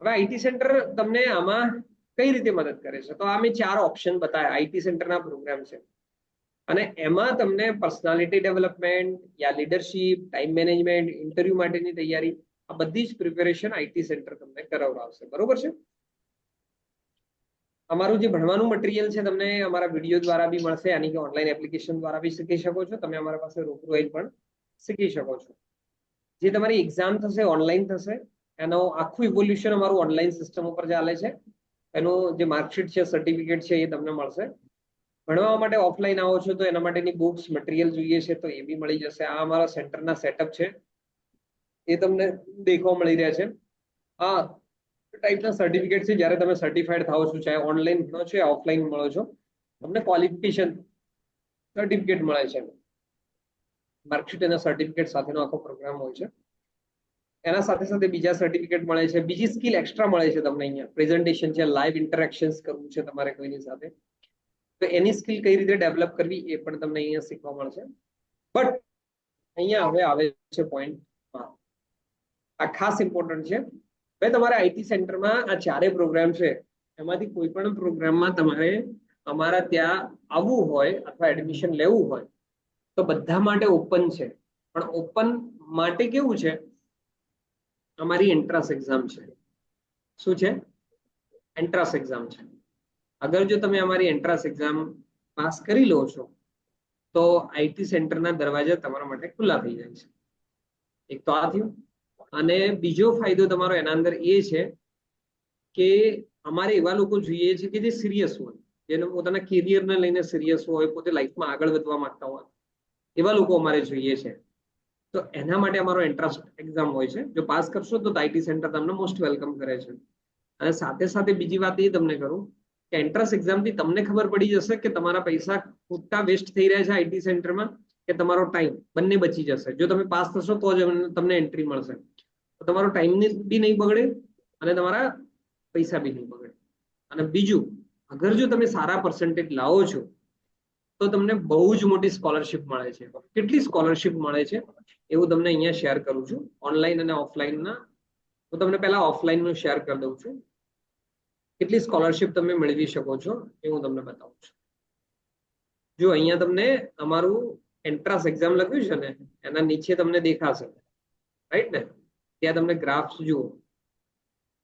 હવે આઈટી સેન્ટર તમને આમાં કઈ રીતે મદદ કરે છે? તો આ મેં 4 ઓપ્શન બતાવ્યા આઈટી સેન્ટરના પ્રોગ્રામ છે, અને એમાં તમને પર્સનાલિટી ડેવલપમેન્ટ યા લીડરશિપ, ટાઈમ મેનેજમેન્ટ, ઇન્ટરવ્યુ માટેની તૈયારી, આ બધી જ પ્રિપેરેશન આઈટી સેન્ટર તમને કરાવડાવશે. બરોબર છે? અમારું જે ભણવાનું મટીરિયલ છે તમને અમારા વિડીયો દ્વારા બી મળશે, યાની કે ઓનલાઈન એપ્લિકેશન દ્વારા બી શીખી શકો છો. તમે અમારા પાસે રૂબરૂ આવીને પણ શીખી શકો છો. જે તમારી એક્ઝામ થશે ઓનલાઈન થશે, એનો આખું ઇવોલ્યુશન અમારું ઓનલાઈન સિસ્ટમ ઉપર ચાલે છે. એનું જે માર્કશીટ છે, સર્ટિફિકેટ છે, એ તમને મળશે. ભણવા માટે ઓફલાઈન આવો છો તો એના માટેની બુક્સ, મટીરિયલ જોઈએ છે તો એ બી મળી જશે. આ અમારા સેન્ટરના સેટઅપ છે, એ તમને દેખવા મળી રહ્યા છે. આ ટાઈપના સર્ટિફિકેટ છે. જ્યારે તમે સર્ટિફાઈડ થાઓ છો, ચાહે ઓનલાઈન ભણો છો યા ઓફલાઈન મળો છો, તમને ક્વોલિફિકેશન સર્ટિફિકેટ મળે છે. માર્કશીટ અને સર્ટિફિકેટ સાથેનો આખો પ્રોગ્રામ હોય છે. એના સાથે સાથે બીજા સર્ટિફિકેટ મળે છે, બીજી સ્કિલ એક્સ્ટ્રા મળે છે તમને. અહીંયા પ્રેઝન્ટેશન છે, લાઈવ ઇન્ટરેક્શન્સ કરવું છે તમારે કોઈની સાથે, તો એની સ્કિલ કઈ રીતે ડેવલપ કરવી એ પણ તમને અહીંયા શીખવા મળશે. બટ અહીંયા હવે આવે છે પોઈન્ટ, આ ખાસ ઇમ્પોર્ટન્ટ છે. હવે તમારે આઈટી સેન્ટરમાં આ 4 પ્રોગ્રામ છે, એમાંથી કોઈ પણ પ્રોગ્રામમાં તમારે અમારા ત્યાં આવવું હોય અથવા એડમિશન લેવું હોય તો બધા માટે ઓપન છે. પણ ઓપન માટે કેવું છે, અમારી એન્ટ્રાન્સ એક્ઝામ છે. શું છે? એન્ટ્રાન્સ એક્ઝામ છે. અગર જો તમે અમારી એન્ટ્રાન્સ એક્ઝામ પાસ કરી લો છો તો આઈટી સેન્ટરના દરવાજા તમારા માટે ખુલ્લા થઈ જાય છે. એક તો આ થયું. અને બીજો ફાયદો તમારો એના અંદર એ છે કે અમારે એવા લોકો જોઈએ છે કે જે સિરિયસ હોય, જેને પોતાના કેરિયરને લઈને સિરિયસ હોય, પોતે લાઈફમાં આગળ વધવા માંગતા હોય, એવા લોકો અમારે જોઈએ છે. તો એના માટે અમારો એન્ટ્રાન્સ એક્ઝામ હોય છે. જો પાસ કરશો તો આઈટી સેન્ટર તમને મોસ્ટ વેલકમ કરે છે. અને સાથે સાથે બીજી વાત એ તમને કરું કે એન્ટ્રાન્સ એક્ઝામથી તમને ખબર પડી જશે કે તમારા પૈસા ખોટા વેસ્ટ થઈ રહ્યા છે આઈટી સેન્ટરમાં કે તમારો ટાઈમ બંને બચી જશે. જો તમે પાસ થશો તો જ તમને એન્ટ્રી મળશે. તો તમારો ટાઈમ બી નહીં બગડે અને તમારા પૈસા બી નહીં બગડે. અને બીજું, અગર જો તમે સારા પર્સન્ટેજ લાવો છો તો તમને બહુ જ મોટી સ્કોલરશિપ મળે છે. કેટલી સ્કોલરશિપ મળે છે એવું તમને અહીંયા શેર કરું છું. ઓનલાઈન અને ઓફલાઈનના હું તમને પહેલા ઓફલાઈનનું શેર કરી દઉં છું. કેટલી સ્કોલરશિપ તમે મેળવી શકો છો એ હું તમને બતાવું છું. જો અહીંયા તમને અમારું એન્ટ્રાન્સ એક્ઝામ લખ્યું છે ને એના નીચે તમને દેખાશે, રાઈટ ને? ત્યાં તમને ગ્રાફ્સ જુઓ,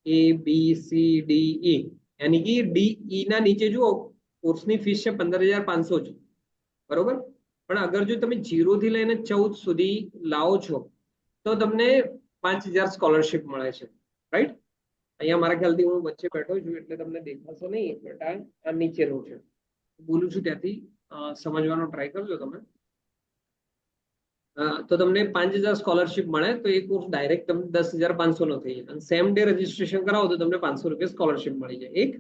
A B C D E, यानी कि DE ના નીચે જુઓ કોર્સની ફીસ છે 15,500 જ, બરોબર? પણ અગર જો તમે 0 થી લઈને 14 સુધી લાવો છો તો તમને 5,000 સ્કોલરશિપ મળે છે, રાઈટ? અહીંયા મારા ખ્યાલથી હું વચ્ચે બેઠો છું એટલે તમને દેખાશે નહીં, બટ આ નીચેનું છે. બોલું છું ત્યાંથી સમજવાનો ટ્રાય કરજો તમે. તો તમને 5,000 સ્કોલરશિપ મળે તો એ કોર્સ ડાયરેક્ટ તમને 10,500 નો થઈ જાય. અને સેમ ડે રજીસ્ટ્રેશન કરાવો તો તમને 500 રૂપિયા સ્કોલરશિપ મળી જાય. એક,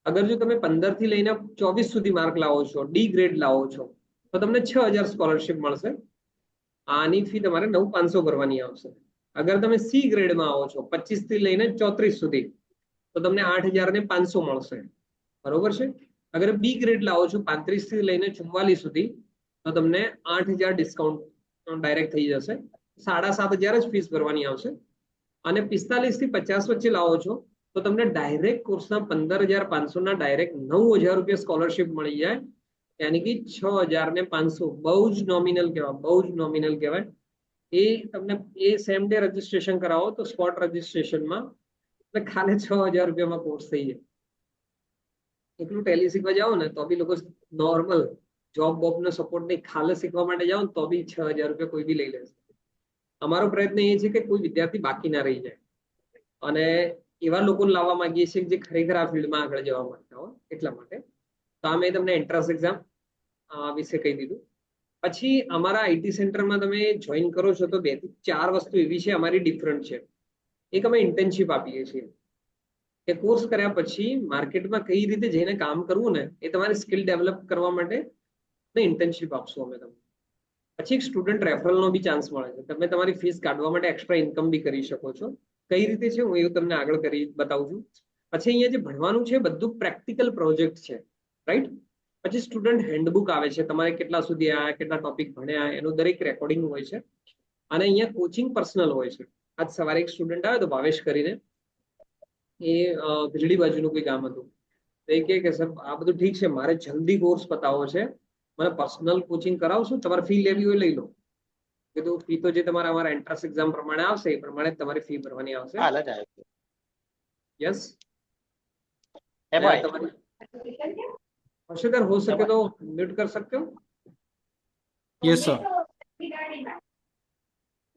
અગર જો તમે 15 થી લઈને 24 સુધી માર્ક લાવો છો, ડી ગ્રેડ લાવો છો, તો તમને 6,000 સ્કોલરશિપ મળશે. આની ફી તમારે 9,500 ભરવાની આવશે. અગર તમે સી ગ્રેડમાં આવો છો 25 થી લઈને 34 સુધી તો તમને 8,500 મળશે, બરોબર છે? અગર બી ગ્રેડ લાવો છો 35 થી લઈને 44 સુધી તો તમને 8,000 ડિસ્કાઉન્ટ ડાયરેક્ટ થઈ જશે. 7,500 જ ફીસ ભરવાની આવશે. અને 45 થી 50 વચ્ચે લાવો છો તો તમને ડાયરેક્ટ કોર્સના 15,500 ના ડાયરેક્ટ 9,000 રૂપિયા સ્કોલરશિપ મળી જાય. यानी कि 6,500. બહુ જ નોમિનલ કહેવાય, બહુ જ નોમિનલ કહેવાય. એ તમને એ સેમ ડે રજીસ્ટ્રેશન કરાવો તો સ્પોટ રજીસ્ટ્રેશનમાં ખાલી 6,000 રૂપિયામાં કોર્સ થઈ જાય. એટલું ટેલી શીખવા જાઓ ને તો બી લોકો નોર્મલ જોબ બોબનો સપોર્ટ નહીં, ખાલી શીખવા માટે જાઓ ને તો બી 6,000 રૂપિયા કોઈ બી લઈ લેશે. અમારો પ્રયત્ન એ છે કે કોઈ વિદ્યાર્થી બાકી ના રહી જાય અને એવા લોકોને લાવવા માંગીએ છીએ જે ખરેખર આ ફિલ્ડમાં આગળ જવા માંગતા હોય એટલા માટે. તો આ મેં તમને એન્ટ્રન્સ એક્ઝામ વિશે કહી દીધું. પછી અમારા આઈટી સેન્ટરમાં તમે જોઈન કરો છો તો 2 થી 4 વસ્તુ એવી છે અમારી ડિફરન્ટ છે. એક, અમે ઇન્ટર્નશિપ આપીએ છીએ કે કોર્સ કર્યા પછી માર્કેટમાં કઈ રીતે જઈને કામ કરવું ને એ તમારી સ્કિલ ડેવલપ કરવા માટે ઇન્ટર્નશિપ આપશું અમે તમને. પછી એક સ્ટુડન્ટ રેફરલનો બી ચાન્સ મળે છે. તમે તમારી ફીસ કાઢવા માટે એક્સ્ટ્રા ઇન્કમ બી કરી શકો છો. કઈ રીતે છે હું એવું તમને આગળ કરી બતાવું છું. પછી અહીંયા જે ભણવાનું છે બધું પ્રેક્ટિકલ પ્રોજેક્ટ છે, રાઈટ? પછી સ્ટુડન્ટ હેન્ડબુક આવે છે, તમારે કેટલા સુધી આવ્યા, કેટલા ટોપિક ભણ્યા એનું દરેક રેકોર્ડિંગ હોય છે. અને અહીંયા કોચિંગ પર્સનલ હોય છે. આજ સવારે એક સ્ટુડન્ટ આવ્યો તો ભાવેશ કરીને, એ ભીલડી બાજુનું કોઈ ગામ હતું. તો એ કે સર આ બધું ઠીક છે, મારે જલ્દી કોર્સ પતાવો છે, મને પર્સનલ કોચિંગ કરાવશો, તમારે ફી લેવી હોય લઈ લો. કીધું ફી તો જે તમારા અમારા એન્ટ્રન્સ એક્ઝામ પ્રમાણે આવશે એ પ્રમાણે તમારી ફી ભરવાની આવશે. યસ, તમારી हर्षिदर हो सके तो म्यूट कर सकते हो. Yes sir.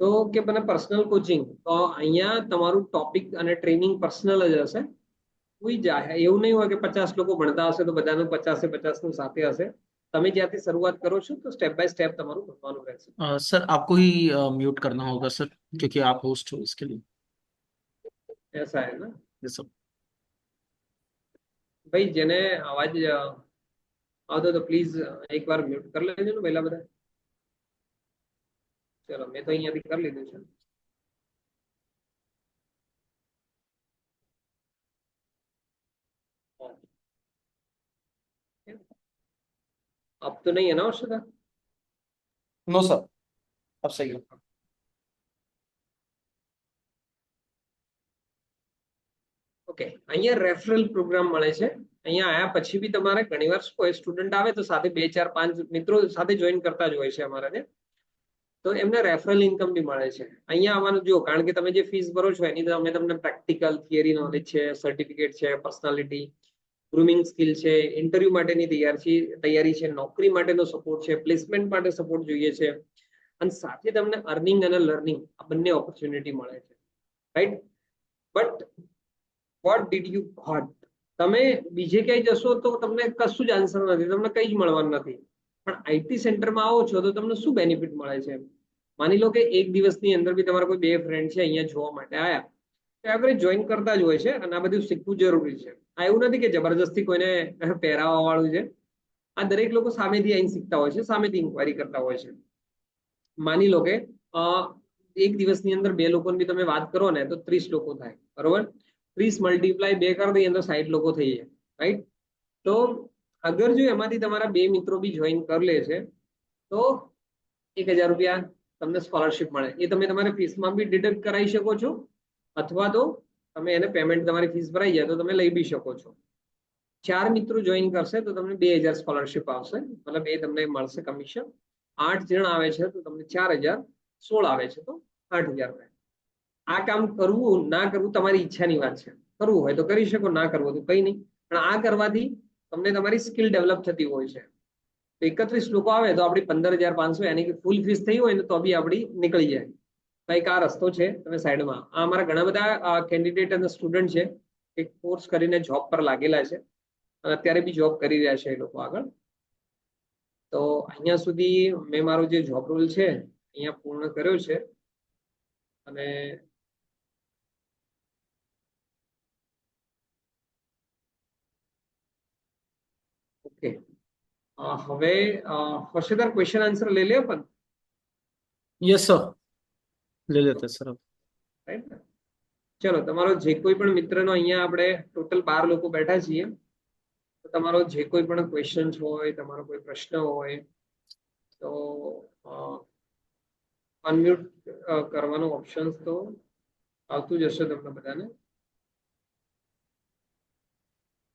તો કે મને પર્સનલ કોચિંગ તો અહીંયા તમારું ટોપિક અને ટ્રેનિંગ પર્સનલ જ હશે. કોઈ જાય એવું નહીં હોય કે 50 લોકો ભણતા હશે તો બધાનું 50 નું સાથે હશે. તમે જ્યાંથી શરૂઆત કરો છો તો સ્ટેપ બાય સ્ટેપ તમારું ભણવાનું રહેશે. सर आपको ही म्यूट करना होगा सर, क्योंकि आप होस्ट हो इसके लिए. ऐसा है ना? Yes sir. ભાઈ જેને અવાજ આવતો તો પ્લીઝ એકવાર મ્યુટ કરી લેજો ને પહેલા બધા. ચલો મેં તો અહીંયાથી કરી લીધું છે. अब तो नहीं है ना अर्षदा? नो सर, अब सही है. ઓકે, અહીંયા રેફરલ પ્રોગ્રામ મળે છે. અહીંયા આયા પછી બી તમારે ઘણીવાર કોઈ સ્ટુડન્ટ આવે તો સાથે 2, 4, 5 મિત્રો સાથે જોઈન કરતા જ હોય છે અમારે, તો એમને રેફરલ ઇન્કમ બી મળે છે. અહીંયા આવવાનું જો, કારણ કે તમે જે ફીસ ભરો છો એની તો અમે તમને પ્રેક્ટિકલ થિયરી નોલેજ છે, સર્ટિફિકેટ છે, પર્સનાલિટી ગ્રુમિંગ સ્કિલ છે, ઇન્ટરવ્યુ માટેની તૈયારી છે, નોકરી માટેનો સપોર્ટ છે, પ્લેસમેન્ટ માટે સપોર્ટ જોઈએ છે, અને સાથે તમને અર્નિંગ અને લર્નિંગ આ બંને ઓપોર્ચ્યુનિટી મળે છે, right? But what did you got? તમે બીજે ક્યાંય જશો તો તમને કશું જ આન્સર નથી, તમને કંઈ જ મળવાનું નથી. પણ આઈટી સેન્ટરમાં આવો છો તો તમને શું બેનિફિટ મળે છે? માની લો કે એક દિવસની અંદર બી તમારા કોઈ 2 ફ્રેન્ડ છે અહીંયા જોવા માટે આવ્યા, એવરેજ જોઈન કરતા જ હોય છે અને આ બધું શીખવું જરૂરી છે. આ એવું નથી કે જબરજસ્તી કોઈને પહેરાવા વાળું છે. આ દરેક લોકો સામેથી આવીને શીખતા હોય છે, સામેથી ઇન્ક્વાયરી કરતા હોય છે. માની લો કે અ, એક દિવસની અંદર 2 લોકોની બી તમે વાત કરો ને તો 30 લોકો થાય, બરોબર? 30 મલ્ટીપ્લાય 2 કરી દઈએ તો 60 લોકો થઈ જાય, રાઈટ? તો અગર જો એમાંથી તમારા 2 મિત્રો બી જોઈન કરી લે છે તો 1000 રૂપિયા તમને સ્કોલરશિપ મળે. એ તમે તમારી ફીસમાં બી ડિડક્ટ કરાવી શકો છો, અથવા તો તમે એને પેમેન્ટ, તમારી ફીસ ભરાઈ જાય તો તમે લઈ બી શકો છો. 4 મિત્રો જોઈન કરશે તો તમને 2000 સ્કોલરશિપ આવશે, મતલબ એ તમને મળશે કમિશન. 8 જણ આવે છે તો તમને 4000, 16 આવે છે તો 8000 રૂપિયા. આ કામ કરવું ના કરવું તમારી ઈચ્છાની વાત છે. કરવું હોય તો કરી શકો, ના કરવું તો કંઈ નહીં. પણ આ કરવાથી તમને તમારી સ્કિલ ડેવલપ થતી હોય છે. 31 લોકો આવે તો આપણી 15,500, એની કે ફૂલ ફીસ થઈ હોય ને તો બી આપણી નીકળી જાય. કંઈક આ રસ્તો છે, તમે સાઈડમાં. આ અમારા ઘણા બધા કેન્ડિડેટ અને સ્ટુડન્ટ છે, એક કોર્સ કરીને જોબ પર લાગેલા છે અને અત્યારે બી જોબ કરી રહ્યા છે એ લોકો આગળ. તો અહીંયા સુધી મેં મારો જે જોબ રોલ છે અહીંયા પૂર્ણ કર્યો છે. અને ઓકે, હવે હર્ષિતાર ક્વેશ્ચન આન્સર લઈ લે પણ, यस सर, ले लेते हैं सर अब। રાઈટ ને? ચલો, તમારો જે કોઈ પણ મિત્રનો, અહીંયા આપણે ટોટલ 12 લોકો બેઠા છીએ, તો તમારો જે કોઈ પણ ક્વેશ્ચન હોય, તમારો કોઈ પ્રશ્ન હોય તો અનમ્યુટ કરવાનું ઓપ્શન તો આવતું જ હશે તમને બધાને.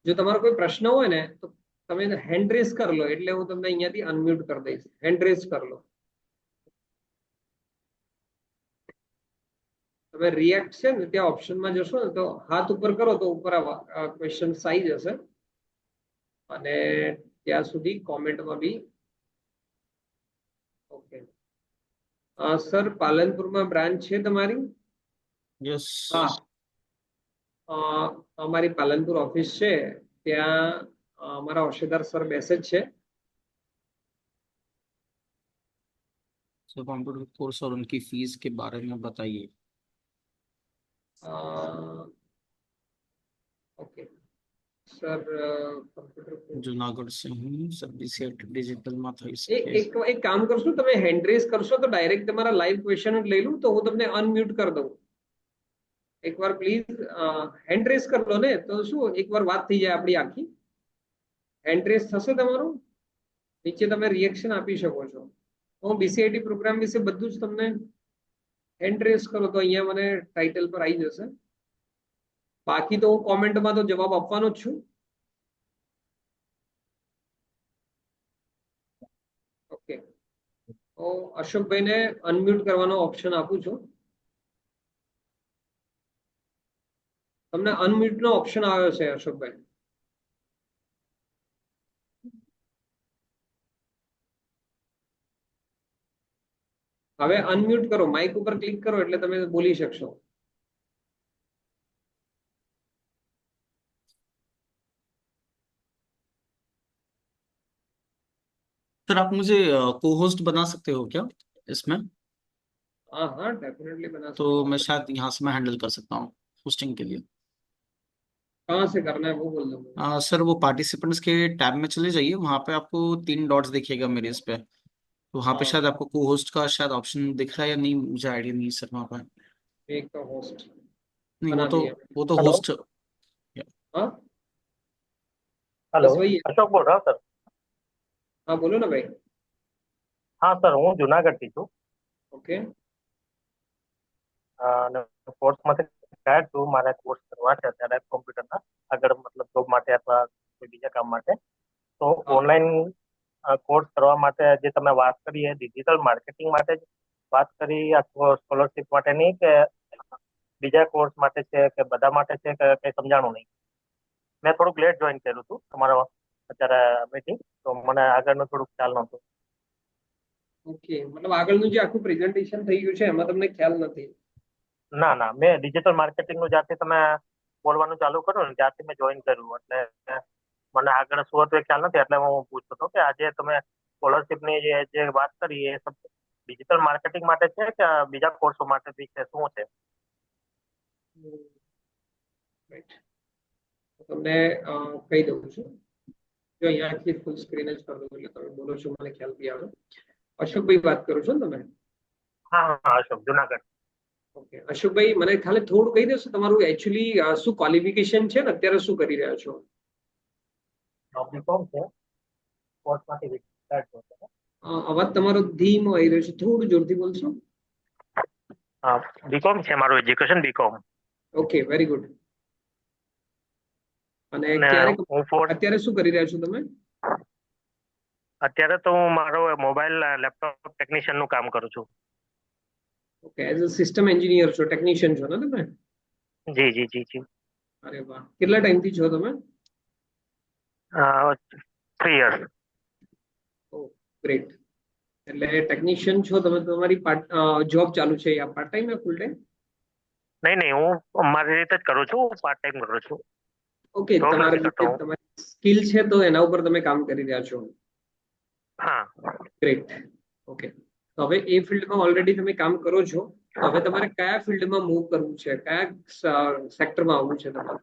જો તમારો કોઈ પ્રશ્ન હોય ને તો તમે હેન્ડ રેસ કરી લો, એટલે હું તમને અહીંયાથી અનમ્યુટ કરી દઈશ. હેન્ડ રેસ કરી લો. તમે રિએક્ટ છે ને ત્યાં ઓપ્શનમાં જશો ને તો હાથ ઉપર કરો તો ઉપર ક્વેશ્ચન આવી જશે. અને ત્યાં સુધી કોમેન્ટમાં બી. ઓકે સર, પાલનપુરમાં બ્રાન્ચ છે તમારી? यस હા, અમારી પાલનપુર ઓફિસ છે, ત્યાં અમારા હોશિયાર સર બેસે જ છે. सर, कंप्यूटर कोर्स और उनकी फीस के बारे में बताइए। ઓકે સર, કમ્પ્યુટર जूनागढ़ से हूँ सर, बीसीएट डिजिटल માં થઈ એક શકે। એક એક કામ કરશો, તમે હેન્ડ રેસ કરશો તો ડાયરેક્ટ તમારા લાઈવ ક્વેશ્ચન જ લઈ લઉં, તો હું તમને અનમ્યુટ કરી દઉં. એકવાર પ્લીઝ હેન્ડ રેસ કરી લો ને, તો શું એકવાર વાત થઈ જાય આપણી આખી. હેન્ડ રેસ થશે તમારું, નીચે તમે રિએક્શન આપી શકો છો. હું બીસીઆઈટી પ્રોગ્રામ વિશે બધું જ તમને, હેન્ડ રેસ કરો તો અહીંયા મને ટાઇટલ પર આવી જશે. બાકી તો હું કોમેન્ટમાં તો જવાબ આપવાનો જ છું. ઓકે, તો અશોકભાઈને અનમ્યુટ કરવાનો ઓપ્શન આપું છું. તમને અનમ્યુટ નો ઓપ્શન આવ્યો છે અશોકભાઈ. હવે અનમ્યુટ કરો, માઇક ઉપર ક્લિક કરો એટલે તમે બોલી શકશો. सर, आप मुझे को होस्ट बना सकते हो क्या इसमें? हाँ हाँ, डेफिनेटली बना तो सकता मैं हूँ. शायद यहाँ से मैं हैंडल कर सकता हूँ होस्टिंग के लिए। कहाँ से करना है वो बोल दो मुझे. सर, वो पार्टिसिपेंट्स के टैब में चले जाइए, वहाँ पे आपको 3 डॉट्स दिखेगा मेरे इस पे, तो वहाँ पे हाँ, शायद आपको को होस्ट का शायद ऑप्शन दिख रहा है या नहीं, मुझे आइडिया नहीं है सर वहाँ पे। एक तो होस्ट नहीं, बना दिया. वो तो हेलो होस्ट। हाँ, हेलो, बस वही है. अशोक बोल रहा हूँ सर। हाँ बोलो ना भाई. હા સર, હું જુનાગઢથી છું ઓકે અને કોર્સમાંથી રિટાયર્ડ છું. મારે કોર્સ કરવા છે અત્યારે કોમ્પ્યુટરના, આગળ મતલબ જોબ માટે અથવા કોઈ બીજા કામ માટે. તો હા. ઓનલાઈન કોર્સ કરવા માટે જે તમે વાત કરી એ ડિજિટલ માર્કેટિંગ માટે જ વાત કરી, અથવા સ્કોલરશિપ માટેની, કે બીજા કોર્સ માટે છે, કે બધા માટે છે, કે કંઈ સમજાણું નહીં. મેં થોડુંક લેટ જોઈન કર્યું હતું તમારો અત્યારે મીટિંગ, તો મને આગળનું થોડુંક ખ્યાલ નહોતું. ઓકે, મતલબ આગળનું જે આખું પ્રેઝન્ટેશન થઈ ગયું છે એમાં તમને ખ્યાલ નથી. ના ના, મેં ડિજિટલ માર્કેટિંગનું જ્યારથી તમે બોલવાનું ચાલુ કર્યું ને ત્યારથી મેં જોઈન કર્યું, એટલે મને આગળ શું હતું એ ખ્યાલ નથી. એટલે હું પૂછતો હતો કે આજે તમે સ્કોલરશિપની જે વાત કરી એ સબ ડિજિટલ માર્કેટિંગ માટે છે કે બીજા કોર્સો માટે બી છે, શું છે? રાઈટ, તમને કહી દઉં છું. જો અહીંયાથી ફૂલ સ્ક્રીન જ કરી દઉં એટલે તમે બોલો છો મને ખ્યાલ બી આવે. અશોકભાઈ વાત કરો છો ને તમે? હા હા અશોક, જુનાગઢ. ઓકે અશોકભાઈ, મને ખાલી થોડું કહી દેશો તમારું એકચ્યુઅલી શું ક્વોલિફિકેશન છે ને અત્યારે શું કરી રહ્યા છો? બીકોમ છે, કોર્સમાંથી રિટાયર્ડ છું. અવાજ તમારો ધીમો આવી રહ્યો છે, થોડું જોરથી બોલશો? બીકોમ છે મારું education, BCom. Okay, very good. અને અને ક્યારે હું ફોર્થ અત્યારે શું કરી રહ્યા છો તમે? અત્યારે તો હું મારો મોબાઈલ લેપટોપ ટેકનિશિયન નું કામ કરું છું. Okay, as a system engineer છો, ટેકનિશિયન છો ને તમે? જી જી જી જી. અરે વાહ, કેટલા ટાઈમથી છો તમે? 3 years. ઓ ગ્રેટ. એટલે ટેકનિશિયન છો તમે, તમારી જોબ ચાલુ છે યા પાર્ટ ટાઈમ યા ફૂલ ટાઈમ? નહીં નહીં, હું મારી રીતે જ કરું છું, પાર્ટ ટાઈમ કરું છું. ઓકે, જોબ તમારી નથી જે કરતો હું. તમારી સ્કિલ છે તો એના ઉપર તમે કામ કરી રહ્યા છો. હા. ગ્રેટ. ઓકે, તો હવે એ ફિલ્ડમાં ઓલરેડી તમે કામ કરો છો, તો હવે તમારે કયા ફિલ્ડમાં મૂવ કરવું છે, કયા સેક્ટરમાં આવવું છે તમારે?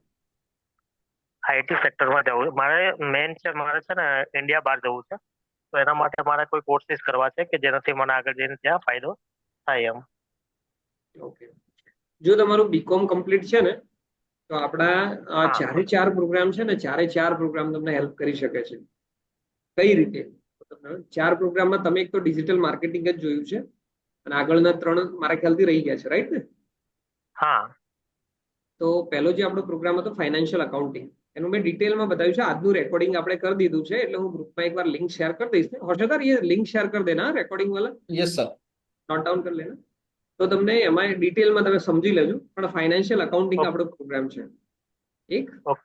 આઈટી સેક્ટરમાં જવું મારે મેન છે. મારે છે ને ઇન્ડિયા બહાર જવું છે, તો એના માટે મારે કોઈ કોર્સિસ કરવા છે કે જેનાથી મને આગળ જઈને ત્યાં ફાયદો થાય એમ. ઓકે, જો તમારું બીકોમ કમ્પ્લીટ છે ને તો આપણા હા ચારે ચાર પ્રોગ્રામ છે ને, ચારે ચાર પ્રોગ્રામ તમને હેલ્પ કરી શકે છે. કઈ રીતે? ચાર પ્રોગ્રામમાં તમે એક તો ડિજિટલ માર્કેટિંગ જ જોયું છે અને આગળના 3 મારા ખ્યાલથી રહી ગયા છે, રાઈટ ને? હા. તો પહેલો જે આપણો પ્રોગ્રામ હતો ફાઇનાન્શિયલ અકાઉન્ટિંગ, એનું મેં ડિટેલમાં બતાવ્યું છે. આજનું રેકોર્ડિંગ આપણે કરી દીધું છે એટલે હું ગ્રુપમાં એકવાર લિંક શેર કરી દઈશ ને. હર્ષદા, ये लिंक शेयर कर देना रेकॉर्डिंग वाला, यस सर. नोट डाउन कर लेना. તો તમને એમાં ડિટેલમાં તમે સમજી લેજો. પણ ફાઇનાન્શિયલ અકાઉન્ટિંગ આપણો પ્રોગ્રામ છે એક. ઓકે.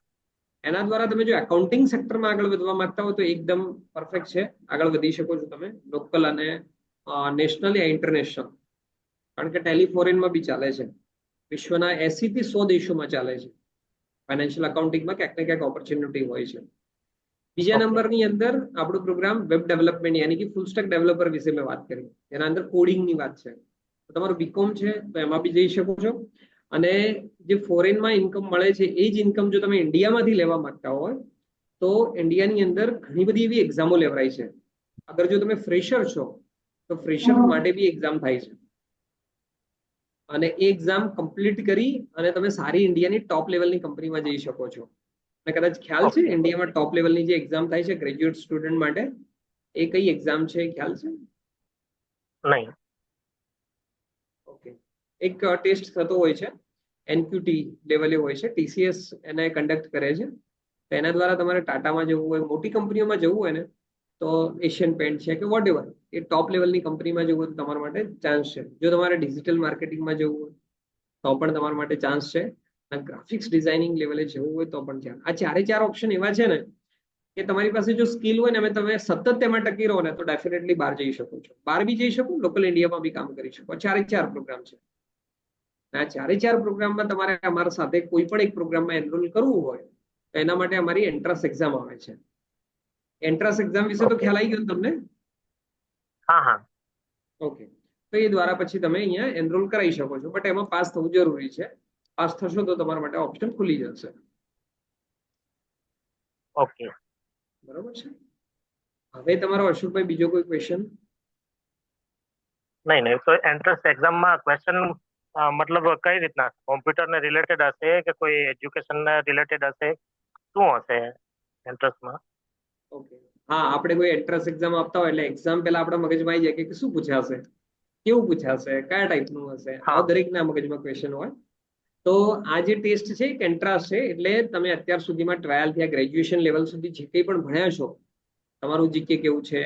એના દ્વારા તમે જો એકાઉન્ટિંગ સેક્ટરમાં આગળ વધવા માંગતા હો તો એકદમ પરફેક્ટ છે, આગળ વધી શકો છો તમે લોકલ અને નેશનલ યા ઇન્ટરનેશનલ. કારણ કે ટેલી ફોરેનમાં બી ચાલે છે, વિશ્વના 80 થી 100 દેશોમાં ચાલે છે. ફાઇનાન્શિયલ અકાઉન્ટિંગમાં ક્યાંક ને ક્યાંક ઓપોર્ચ્યુનિટી હોય છે. બીજા ઓકે. નંબરની અંદર આપણો પ્રોગ્રામ વેબ ડેવલપમેન્ટ યાની કે ફૂલ સ્ટેક ડેવલપર વિશે મેં વાત કરી. એના અંદર કોડિંગની વાત છે. તમારું બીકોમ છે તો એમાં બી જઈ શકો છો. અને જે ફોરેનમાં ઇન્કમ મળે છે એ જ ઇન્કમ જો તમે ઇન્ડિયામાંથી લેવા માંગતા હોય તો ઇન્ડિયાની અંદર ઘણી બધી એવી એક્ઝામો લેવરાય છે. અગર જો તમે ફ્રેશર છો તો ફ્રેશર માટે બી એક્ઝામ થાય છે. અને એ એક્ઝામ કમ્પ્લીટ કરી અને તમે સારી ઇન્ડિયાની ટોપ લેવલની કંપનીમાં જઈ શકો છો. અને કદાચ ખ્યાલ છે ઓકે. ઇન્ડિયામાં ટોપ લેવલની જે એક્ઝામ થાય છે ગ્રેજ્યુએટ સ્ટુડન્ટ માટે, એ કઈ એક્ઝામ છે ખ્યાલ છે? નહીં. ઓકે, એક ટેસ્ટ થતો હોય છે, એનક્યુટી લેવલે હોય છે, ટીસીએસ એને કન્ડક્ટ કરે છે. તો એના દ્વારા તમારે ટાટામાં જવું હોય, મોટી કંપનીઓમાં જવું હોય ને તો એશિયન પેન્ટ છે કે વોટ એવર, એ ટોપ લેવલની કંપનીમાં જવું હોય તો તમારા માટે ચાન્સ છે. જો તમારે ડિજિટલ માર્કેટિંગમાં જવું હોય તો પણ તમારા માટે ચાન્સ છે. અને ગ્રાફિક્સ ડિઝાઇનિંગ લેવલે જવું હોય તો પણ ચાન્સ. આ ચારે ચાર ઓપ્શન એવા છે ને કે તમારી પાસે જો સ્કિલ હોય ને તમે સતત તેમાં ટકી રહો ને તો ડેફિનેટલી બહાર જઈ શકો છો. બહાર બી જઈ શકો, લોકલ ઇન્ડિયામાં બી કામ કરી શકો. ચારે ચાર પ્રોગ્રામ છે. આ ચારે ચાર પ્રોગ્રામમાં તમારે અમારા સાથે કોઈ પણ એક પ્રોગ્રામમાં એનરોલ કરવું હોય તો એના માટે અમારી એન્ટ્રન્સ એક્ઝામ આવે છે. એન્ટ્રન્સ એક્ઝામ વિશે તો ઓકે. ખ્યાલ આવી ગયો ને તમને? હા હા. ઓકે, તો એ દ્વારા પછી તમે અહીંયા એનરોલ કરાવી શકો છો, બટ એમાં પાસ થવું જરૂરી છે. પાસ થશો તો તમારા માટે ઓપ્શન ખુલી જશે. ઓકે. બરોબર છે. હવે તમારો અશોકભાઈ બીજો કોઈ ક્વેશ્ચન? નહીં નહીં, તો એન્ટ્રન્સ એક્ઝામમાં ક્વેશ્ચન મતલબ કઈ રીતના, કોમ્પ્યુટરને રિલેટેડ હશે કે કોઈ એજ્યુકેશનને રિલેટેડ હશે, શું હશે એન્ટ્રન્સમાં? ઓકે, હા, આપણે કોઈ એન્ટ્રન્સ એક્ઝામ આપતા હોય એટલે એક્ઝામ પહેલા આપણા મગજમાં આવી જાય કે શું પૂછાશે, કેવું પૂછાશે, કયા ટાઈપનું હશે, આવો હા. દરેકના મગજમાં ક્વેશ્ચન હોય. તો આ જે ટેસ્ટ છે એક એન્ટ્રાન્સ છે. એટલે તમે અત્યાર સુધીમાં ટ્રાયલ થયા ગ્રેજ્યુએશન લેવલ સુધી જે કંઈ પણ ભણ્યા છો, તમારું જીકે કેવું છે,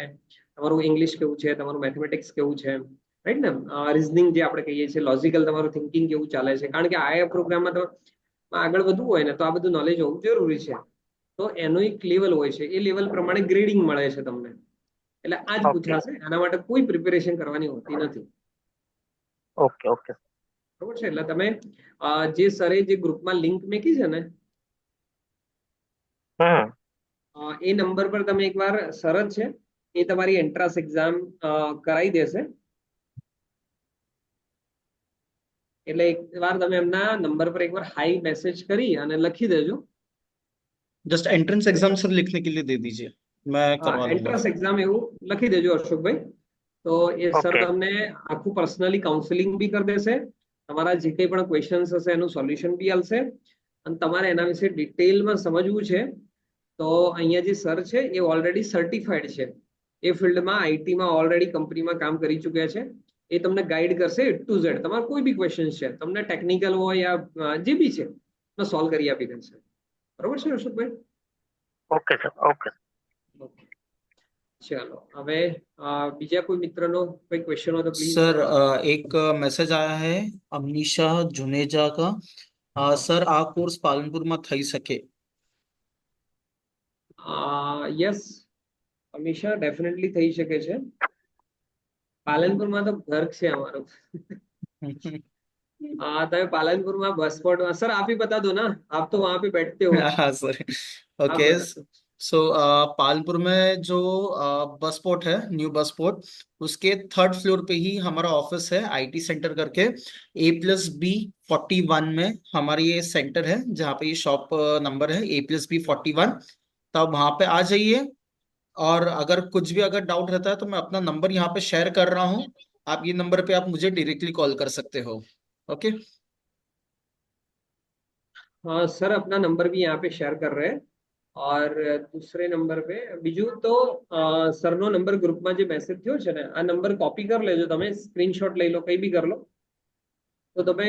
તમારું ઇંગ્લિશ કેવું છે, તમારું મેથેમેટિક્સ કેવું છે, રાઈટ ને, રિઝનિંગ જે આપણે કહીએ છીએ, લોજિકલ તમારું થિંકિંગ કેવું ચાલે છે. કારણ કે આ પ્રોગ્રામમાં તો આગળ વધવું હોય ને તો આ બધું નોલેજ હોવું જરૂરી છે. તો એનું એક લેવલ હોય છે, એ લેવલ પ્રમાણે ગ્રેડિંગ મળે છે તમને. એટલે આ જ ઓકે. પૂછાશે, આના માટે કોઈ પ્રિપેરેશન કરવાની હોતી નથી. ઓકે. ઓકે. બરોબર છે. એટલે તમે જે સરે જે ગ્રુપમાં લિંક મેકી છે ને હમ. એ નંબર પર તમે એકવાર, સરસ છે, એ તમારી એન્ટ્રાન્સ એક્ઝામ કરાવી દેશે. એટલે એકવાર તમે એમના નંબર પર એકવાર હાઈ મેસેજ કરી અને લખી દેજો जस्ट एंट्रेंस एग्जाम सर लिखने के लिए दे दीजिए, मैं હા करवा लूंगा। એન્ટ્રન્સ એક્ઝામ એવું લખી દેજો હર્ષુભાઈ, તો એ સર ઓકે તમને આખું પર્સનલી કાઉન્સેલિંગ બી કરી દેશે, તમારા જે કંઈ પણ ક્વેશ્ચન્સ હશે એનું સોલ્યુશન બી આલશે, અને તમારે એના વિશે ડિટેલમાં સમજવું છે તો અહીંયા જે સર છે એ ઓલરેડી સર્ટિફાઈડ છે, એ ફિલ્ડમાં આઈટીમાં ઓલરેડી કંપનીમાં કામ કરી ચૂક્યા છે, એ તમને ગાઈડ કરશે A to Z, તમારા કોઈ બી ક્વેશ્ચન છે તમને ટેકનિકલ હોય યા જે બી છે તો સોલ્વ કરી આપી દેશે, બરોબર છે Harshubhai? Okay sir okay okay, ચાલો હવે બીજા કોઈ મિત્રનો કોઈ ક્વેશ્ચન હોય તો પ્લીઝ. सर एक मैसेज आया है अमनीशा जुनेजा का। सर आ कोर्स पालनपुर में થઈ શકે? યસ, હંમેશા ડેફિનેટલી થઈ શકે છે, પાલનપુરમાં તો ઘર છે અમારું. તમે પાलनपुर में बस स्पॉट, सर आप ही बता दो ना, आप तो वहां पे बैठते हो, हाँ सर, आप ओके। बता दो। सो पालनपुर में जो बस स्पॉट है, न्यू बस स्पॉट, उसके थर्ड फ्लोर पे ही हमारा ऑफिस है, आईटी सेंटर करके। A+B41 में हमारी ये सेंटर है, जहाँ पे ये शॉप नंबर है A+B41। तो आप वहाँ पे आ जाइए, और अगर कुछ भी अगर डाउट रहता है तो मैं अपना नंबर यहाँ पे शेयर कर रहा हूँ, आप ये नंबर पे आप मुझे डायरेक्टली कॉल कर सकते हो। ओके। हाँ सर, अपना नंबर भी यहाँ पे शेयर कर रहे हैं, और दूसरे नंबर पे બીજું તો સરનો નંબર ગ્રુપમાં જે મેસેજ થયો છે ને, આ નંબર કોપી કરી લેજો, તમે સ્ક્રીનશોટ લઈ લો, કઈ બી કરી લો, તો તમે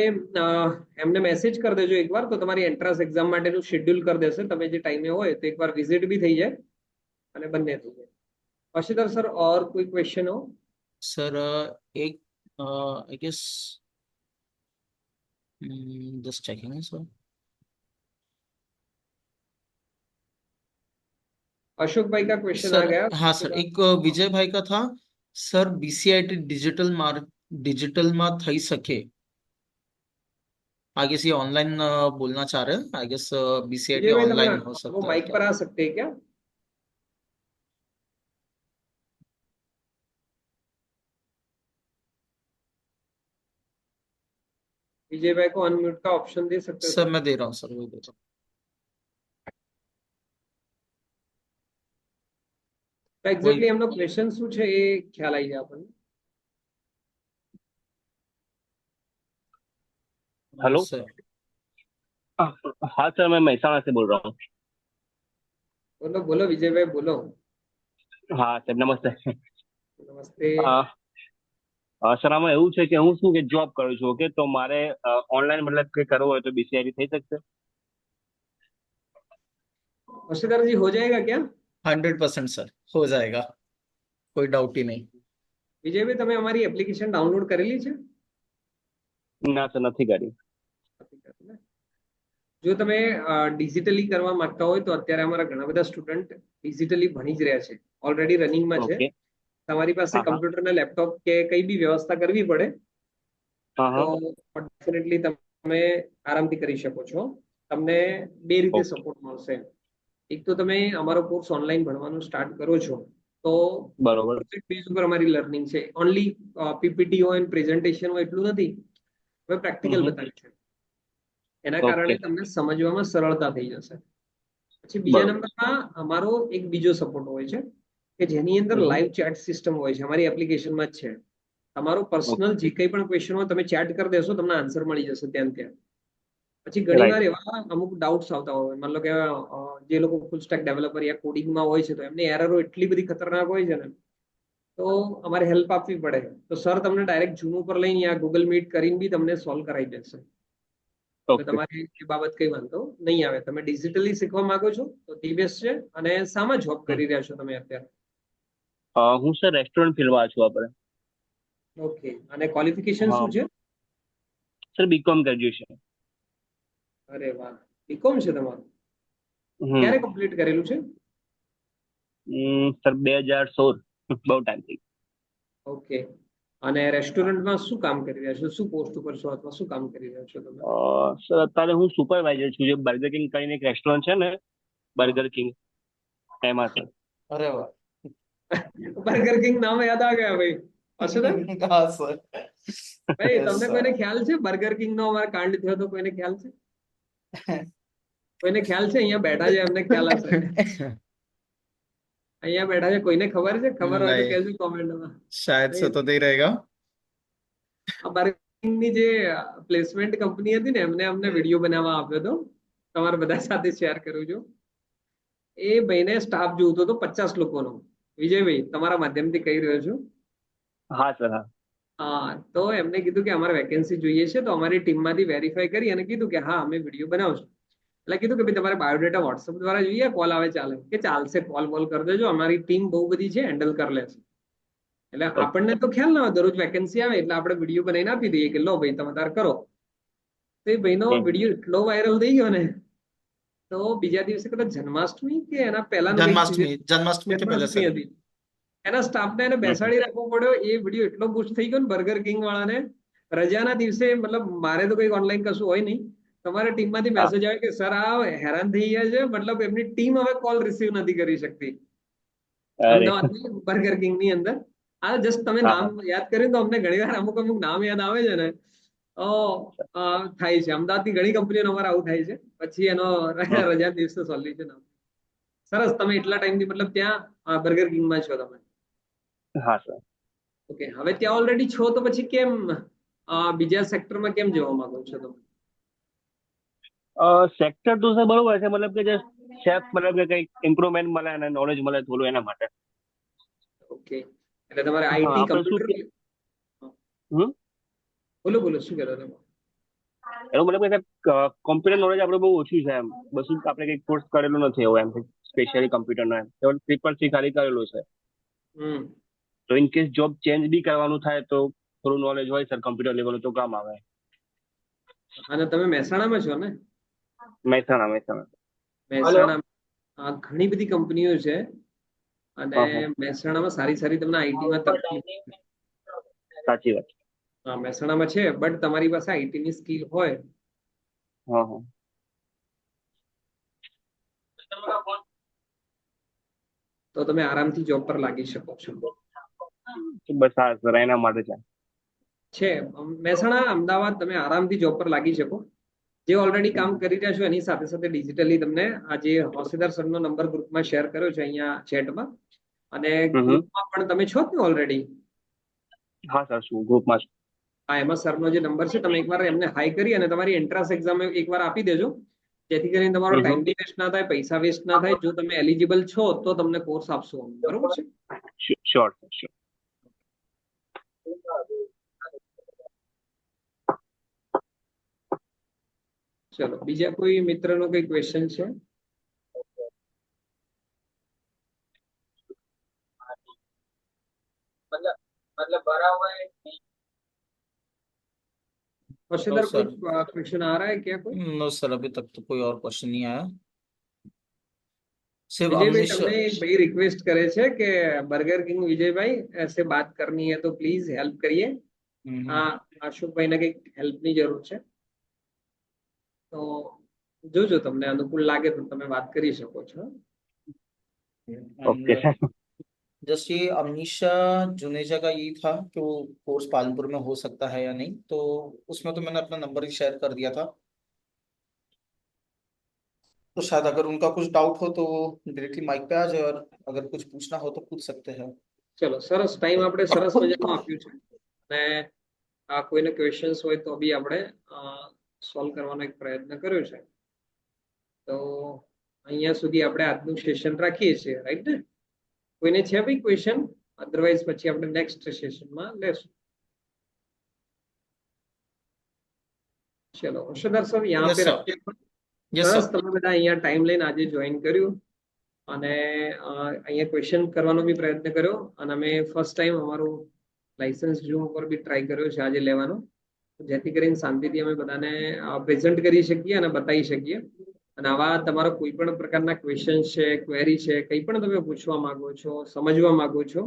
એમને મેસેજ કરી દેજો એકવાર, તો તમારી એન્ટ્રન્સ એક્ઝામ માટેનું શેડ્યુલ કરી દેશે, તમે જે ટાઈમે હોય તો એકવાર વિઝિટ બી થઈ જાય અને બંને થઈ જાય. હર્ષિધર સર और कोई क्वेश्चन हो? सर एक I guess just checking sir. Ashok भाई का क्वेश्चन आ सर गया। हाँ सर, एक विजय भाई का था। सर बीसीआईटी डिजिटल में થઈ શકે? आई गेस ये ऑनलाइन बोलना चाह रहे हैं। आई गेस बीसीआईटी विजय भाई તમે ऑनलाइन हो वो सकता है माइक क्या? पर आ सकते हैं क्या? विजय भाई को अनम्यूट का ऑप्शन दे सकते हो सर सर? मैं दे रहा हूँ सर, वो दे रहा એક્ઝેક્ટલી એમનો ક્વેશ્ચન શું છે એ ખ્યાલ આવી જાય આપણને. हूँ। हेलो सर हाँ सर मैं महसाणा से बोल रहा हूँ। બોલો બોલો વિજયભાઈ બોલો. હા સર નમસ્તે। નમસ્તે. સર આમાં એવું છે કે હું શું કે જોબ કરું છું, ઓકે, તો મારે ઓનલાઈન મતલબ કે કરવું હોય તો બીસીઆઈટી થઈ શકશે? हर्षिधर जी हो जाएगा क्या? 100% सर हो जाएगा, कोई डाउट ही नहीं। વિજયભાઈ તમે અમારી એપ્લિકેશન ડાઉનલોડ કરેલી છે? ના સર નથી કરી। નથી કરી ને? જો તમે ડિજિટલી કરવા માંગતા હોય તો અત્યારે અમારા ઘણા બધા સ્ટુડન્ટ ડિજિટલી ભણી જ રહ્યા છે, ઓલરેડી રનિંગમાં છે. ઓકે તમારી પાસે હા હા કમ્પ્યુટર ને લેપટોપ કે કઈ બી વ્યવસ્થા કરવી પડે હા તો હા ડેફિનેટલી તમે આરામથી કરી શકો છો. તમને બે રીતે ઓકે સપોર્ટ મળશે. એક તો તમે અમારો કોર્સ ઓનલાઈન ભણવાનું સ્ટાર્ટ કરો છો તો બરોબર બેઝ ઉપર અમારી લર્નિંગ છે, ઓનલી પીપીટી હોય પ્રેઝન્ટેશન હોય એટલું નથી, હવે પ્રેક્ટિકલ બતાવ્યું છે, એના કારણે ઓકે તમને સમજવામાં સરળતા થઈ જશે. પછી બીજા બરોબર નંબરમાં અમારો એક બીજો સપોર્ટ હોય છે કે જેની અંદર લાઈવ ચેટ સિસ્ટમ હોય છે, અમારી એપ્લિકેશનમાં જ છે. તમારો પર્સનલ જે કંઈ પણ ક્વેશ્ચન હોય તમે ચેટ કરી દેશો, તમને આન્સર મળી જશે ત્યાં ત્યાં. પછી ઘણી વાર રાઈટ એવા અમુક ડાઉટ્સ આવતા હોય, મતલબ કે જે લોકો ફૂલ સ્ટેક ડેવલપર યા કોડિંગમાં હોય છે તો એમની એરરો એટલી બધી ખતરનાક હોય છે ને, તો અમારે હેલ્પ આપવી પડે તો સર તમને ડાયરેક્ટ ઝૂમ ઉપર લઈને યા ગૂગલ મીટ કરીને બી તમને સોલ્વ કરાવી દેશે. હવે ઓકે તમારે એ બાબત કઈ વાંધો નહીં આવે. તમે ડિજિટલી શીખવા માંગો છો તો ધી બેસ્ટ છે. અને સામાં જોબ કરી રહ્યા છો તમે અત્યારે? હું સર રેસ્ટોરન્ટ ફિલ્ડમાં છું આપણે। ઓકે, અને ક્વોલિફિકેશન હા શું છે? Sir BCom graduation. અરે વાહ, બીકોમ છે તમારું. ક્યારે હમ કમ્પ્લીટ કરેલું છે? સર 2016 બહુ ટાઈમ થઈ ઓકે, અને રેસ્ટોરન્ટમાં શું કામ કરી રહ્યા છો, શું પોસ્ટ ઉપર છો અથવા શું કામ કરી રહ્યા છો તમે? ગયો। સર અત્યારે હું સુપરવાઇઝર છું, જે બર્ગર કિંગ કરીને એક રેસ્ટોરન્ટ છે ને, બર્ગર કિંગ, એમાં સર। अरे वाह। બર્ગર કિંગ નામ યાદ આ ગયા ભાઈ. હર્ષદા हाँ सर। ભાઈ, Yes, તમને sir. કોઈને ખ્યાલ છે બર્ગર કિંગ નો અમારે કાંડ થયો તો કોઈને ખ્યાલ છે? કોઈને ખ્યાલ છે અહીંયા બેઠા છે એમને ખ્યાલ હશે, અહીંયા બેઠા છે કોઈને ખબર છે? ખબર હોય તો नहीं, કહેજો કોમેન્ટમાં. शायद से तो नहीं रहेगा। આ બર્ગરની જે પ્લેસમેન્ટ કંપની હતી ને એમને અમને વિડીયો બનાવવા આપ્યો હતો, તમારા બધા સાથે શેર કરું છું. એ ભાઈને સ્ટાફ જોઈતો હતો 50 લોકોનો. વિજયભાઈ તમારા માધ્યમથી કહી રહ્યો છું. હા સર, હા. હા, તો એમને કીધું કે અમારે વેકેન્સી જોઈએ છે, તો અમારી ટીમમાંથી વેરીફાઈ કરી અને કીધું કે હા અમે વિડીયો બનાવશું. એટલે કીધું કે ભાઈ તમારે બાયોડેટા વોટ્સઅપ દ્વારા જોઈએ, કોલ આવે ચાલે? કે ચાલશે, કોલ કરી દેજો, અમારી ટીમ બહુ બધી છે, હેન્ડલ કરી લેશે. એટલે આપણને તો ખ્યાલ ના હોય, દરરોજ વેકેન્સી આવે એટલે આપણે વિડીયો બનાવીને આપી દઈએ કે લો ભાઈ તમે તાર કરો. તો એ ભાઈનો વિડીયો એટલો વાયરલ થઈ ગયો ને, તો બીજા દિવસે કદાચ જન્માષ્ટમી કે એના પહેલાનું કંઈક जन्माष्टमी के पहले જન્માષ્ટમી सर। હતી, એના સ્ટાફને એને બેસાડી રાખવો પડ્યો. એ વિડીયો એટલો બુસ્ટ થઈ ગયો ને બર્ગર કિંગ વાળાને, રજાના દિવસે, મતલબ મારે તો કંઈક ઓનલાઈન કશું હોય નહીં, તમારા ટીમમાંથી હા. મેસેજ આવે કે સર આ હેરાન થઈ ગયા છે, મતલબ એમની ટીમ હવે કોલ રિસીવ નથી કરી શકતી અરે અમદાવાદની બર્ગર કિંગ ની અંદર. આ જસ્ટ તમે હા, નામ યાદ કર્યું તો અમને ઘણી વાર અમુક નામ યાદ આવે છે ને, તો થાય છે. અમદાવાદની ઘણી કંપનીઓ અમારે આવું થાય છે, પછી એનો હા. રજા દિવસે સોલ્યુશન આવે. સરસ, તમે એટલા ટાઈમથી મતલબ ત્યાં બર્ગર કિંગમાં છો તમે? હા સર. ઓકે, હવે ત્યાં ઓલરેડી છો તો પછી કેમ બીજા સેક્ટરમાં કેમ જવા માંગો છો તમે? સેક્ટર તો સર બરોબર છે, મતલબ કે જે શેફ, મતલબ કે કંઈક ઇમ્પ્રુવમેન્ટ મળે અને નોલેજ મળે થોડું એના માટે. ઓકે, એટલે તમારે હા, આઈટી આપણે શું કમ્પ્યુટર. હમ બોલો બોલો, શું કહેતો તમે? એનો મતલબ કે કોમ્પ્યુટર નોલેજ આપણે બહુ ઓછું છે એમ, બસ આપણે કંઈક કોર્સ કરેલો નથી એવો એમ, સ્પેશિયલી કમ્પ્યુટરનો એમ, કેવલ CCC ખાલી કરેલું છે. હમ તો ઇન કેસ જોબ ચેન્જ બી કરવાનું થાય તો થોડું નોલેજ હોય સર કમ્પ્યુટર લેવલનું તો કામ આવે. અને તમે મહેસાણામાં છો ને? મહેસાણા. મહેસાણા ઘણી બધી કંપનીઓ છે, અને હા, હા. મહેસાણામાં સારી સારી તમને આઈટીમાં તક. સાચી વાત. હા, મહેસાણામાં છે, બટ તમારી પાસે આઈટી ની સ્કિલ હોય હા, હા. તો તમે આરામથી જોબ પર લાગી શકો છો. બસ હા સર, એના માટે છે મહેસાણા, અમદાવાદ તમે આરામથી જોબ પર લાગી શકો. જે ઓલરેડી કામ કરી રહ્યા છો એની સાથે સાથે ડિજિટલી તમને આ જે હોશિયાર સરનો નંબર ગ્રુપમાં શેર કર્યો છે અહીંયા ચેટમાં, અને ગ્રુપમાં પણ તમે છો કે ઓલરેડી? હા સર, શું ગ્રુપમાં છું. હા, એમાં સરનો જે નંબર છે તમે એકવાર એમને હાઈ કરી અને તમારી એન્ટ્રાન્સ એક્ઝામ એકવાર આપી દેજો, જેથી કરીને તમારો ટાઈમ બી વેસ્ટ ના થાય, પૈસા વેસ્ટ ના થાય. જો તમે એલિજિબલ છો તો તમને કોર્સ આપશું, બરોબર છે? શ્યોર. ચલો, બીજા કોઈ મિત્રનો કોઈ ક્વેશ્ચન છે? नो हर्षदर कोई सर, क्वेश्चन आ रहा है क्या कोई? नो सर, अभी तक तो कोई और क्वेश्चन नहीं आया। सिर्फ विजयભાઈ अमनीश। તમને એક ભાઈ રિક્વેસ્ટ કરે છે કે બર્ગર કિંગ વિજયભાઈ ऐसे बात करनी है तो प्लीज हेल्प करिए. આ અશોકભાઈને કંઈક હેલ્પની જરૂર છે, તો જોજો તમને અનુકૂળ લાગે તો તમે વાત કરી શકો છો. Okay sir. जस्ट ये अमनीशा जुनेजा का यही था कि वो कोर्स पालनपुर में हो सकता है या नहीं, तो उसमें तो मैंने अपना नंबर ही शेयर कर दिया था। तो शायद अगर उनका कुछ डाउट हो तो वो डायरेक्टली माइक पे आ जाए, और अगर कुछ पूछना हो तो पूछ सकते हैं। ચલો, સરસ ટાઈમ આપણે સરસ મજાનું આપ્યું છે, અને આ કોઈને ક્વેશ્ચન્સ હોય તો બી આપણે સોલ્વ કરવાનો એક પ્રયત્ન કર્યો છે. તો અહીંયા સુધી આપણે આજનું સેશન રાખીએ છીએ, રાઈટ ને? કોઈને છે ભાઈ ક્વેશ્ચન? અધરવાઇઝ પછી આપણે નેક્સ્ટ સેશનમાં લેશું. ચલો હર્ષદર સર, यहाँ यस पे सर। रखते हैं. यस સરસ, सर। તમે બધા અહીંયા ટાઈમ લઈને આજે જોઈન કર્યું અને અહીંયા ક્વેશ્ચન કરવાનો બી પ્રયત્ન કર્યો, અને અમે ફર્સ્ટ ટાઈમ અમારું લાઇસન્સ ઝૂમ ઉપર બી ટ્રાય કર્યો છે આજે લેવાનો, જેથી કરીને શાંતિથી અમે બધાને પ્રેઝન્ટ કરી શકીએ અને બતાવી શકીએ. અને આવા તમારા કોઈ પણ પ્રકારના ક્વેશ્ચન છે, ક્વેરી છે, કંઈ પણ તમે પૂછવા માંગો છો, સમજવા માંગો છો,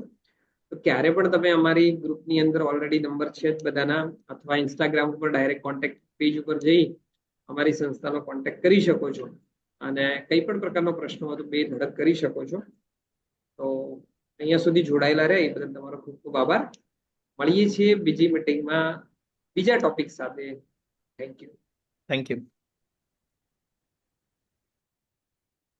તો ક્યારે પણ તમે અમારી ગ્રુપની અંદર ઓલરેડી નંબર છે જ બધાના, અથવા ઇન્સ્ટાગ્રામ ઉપર ડાયરેક્ટ કોન્ટેક્ટ પેજ ઉપર જઈ અમારી સંસ્થાનો કોન્ટેક્ટ કરી શકો છો, અને કંઈ પણ પ્રકારનો પ્રશ્ન હોય તો બેધડક કરી શકો છો. તો અહીંયા સુધી જોડાયેલા રહે એ બદલ તમારો ખૂબ ખૂબ આભાર. મળીએ છીએ બીજી મીટિંગમાં બીજા ટોપિક સાથે. Thank you. Thank you.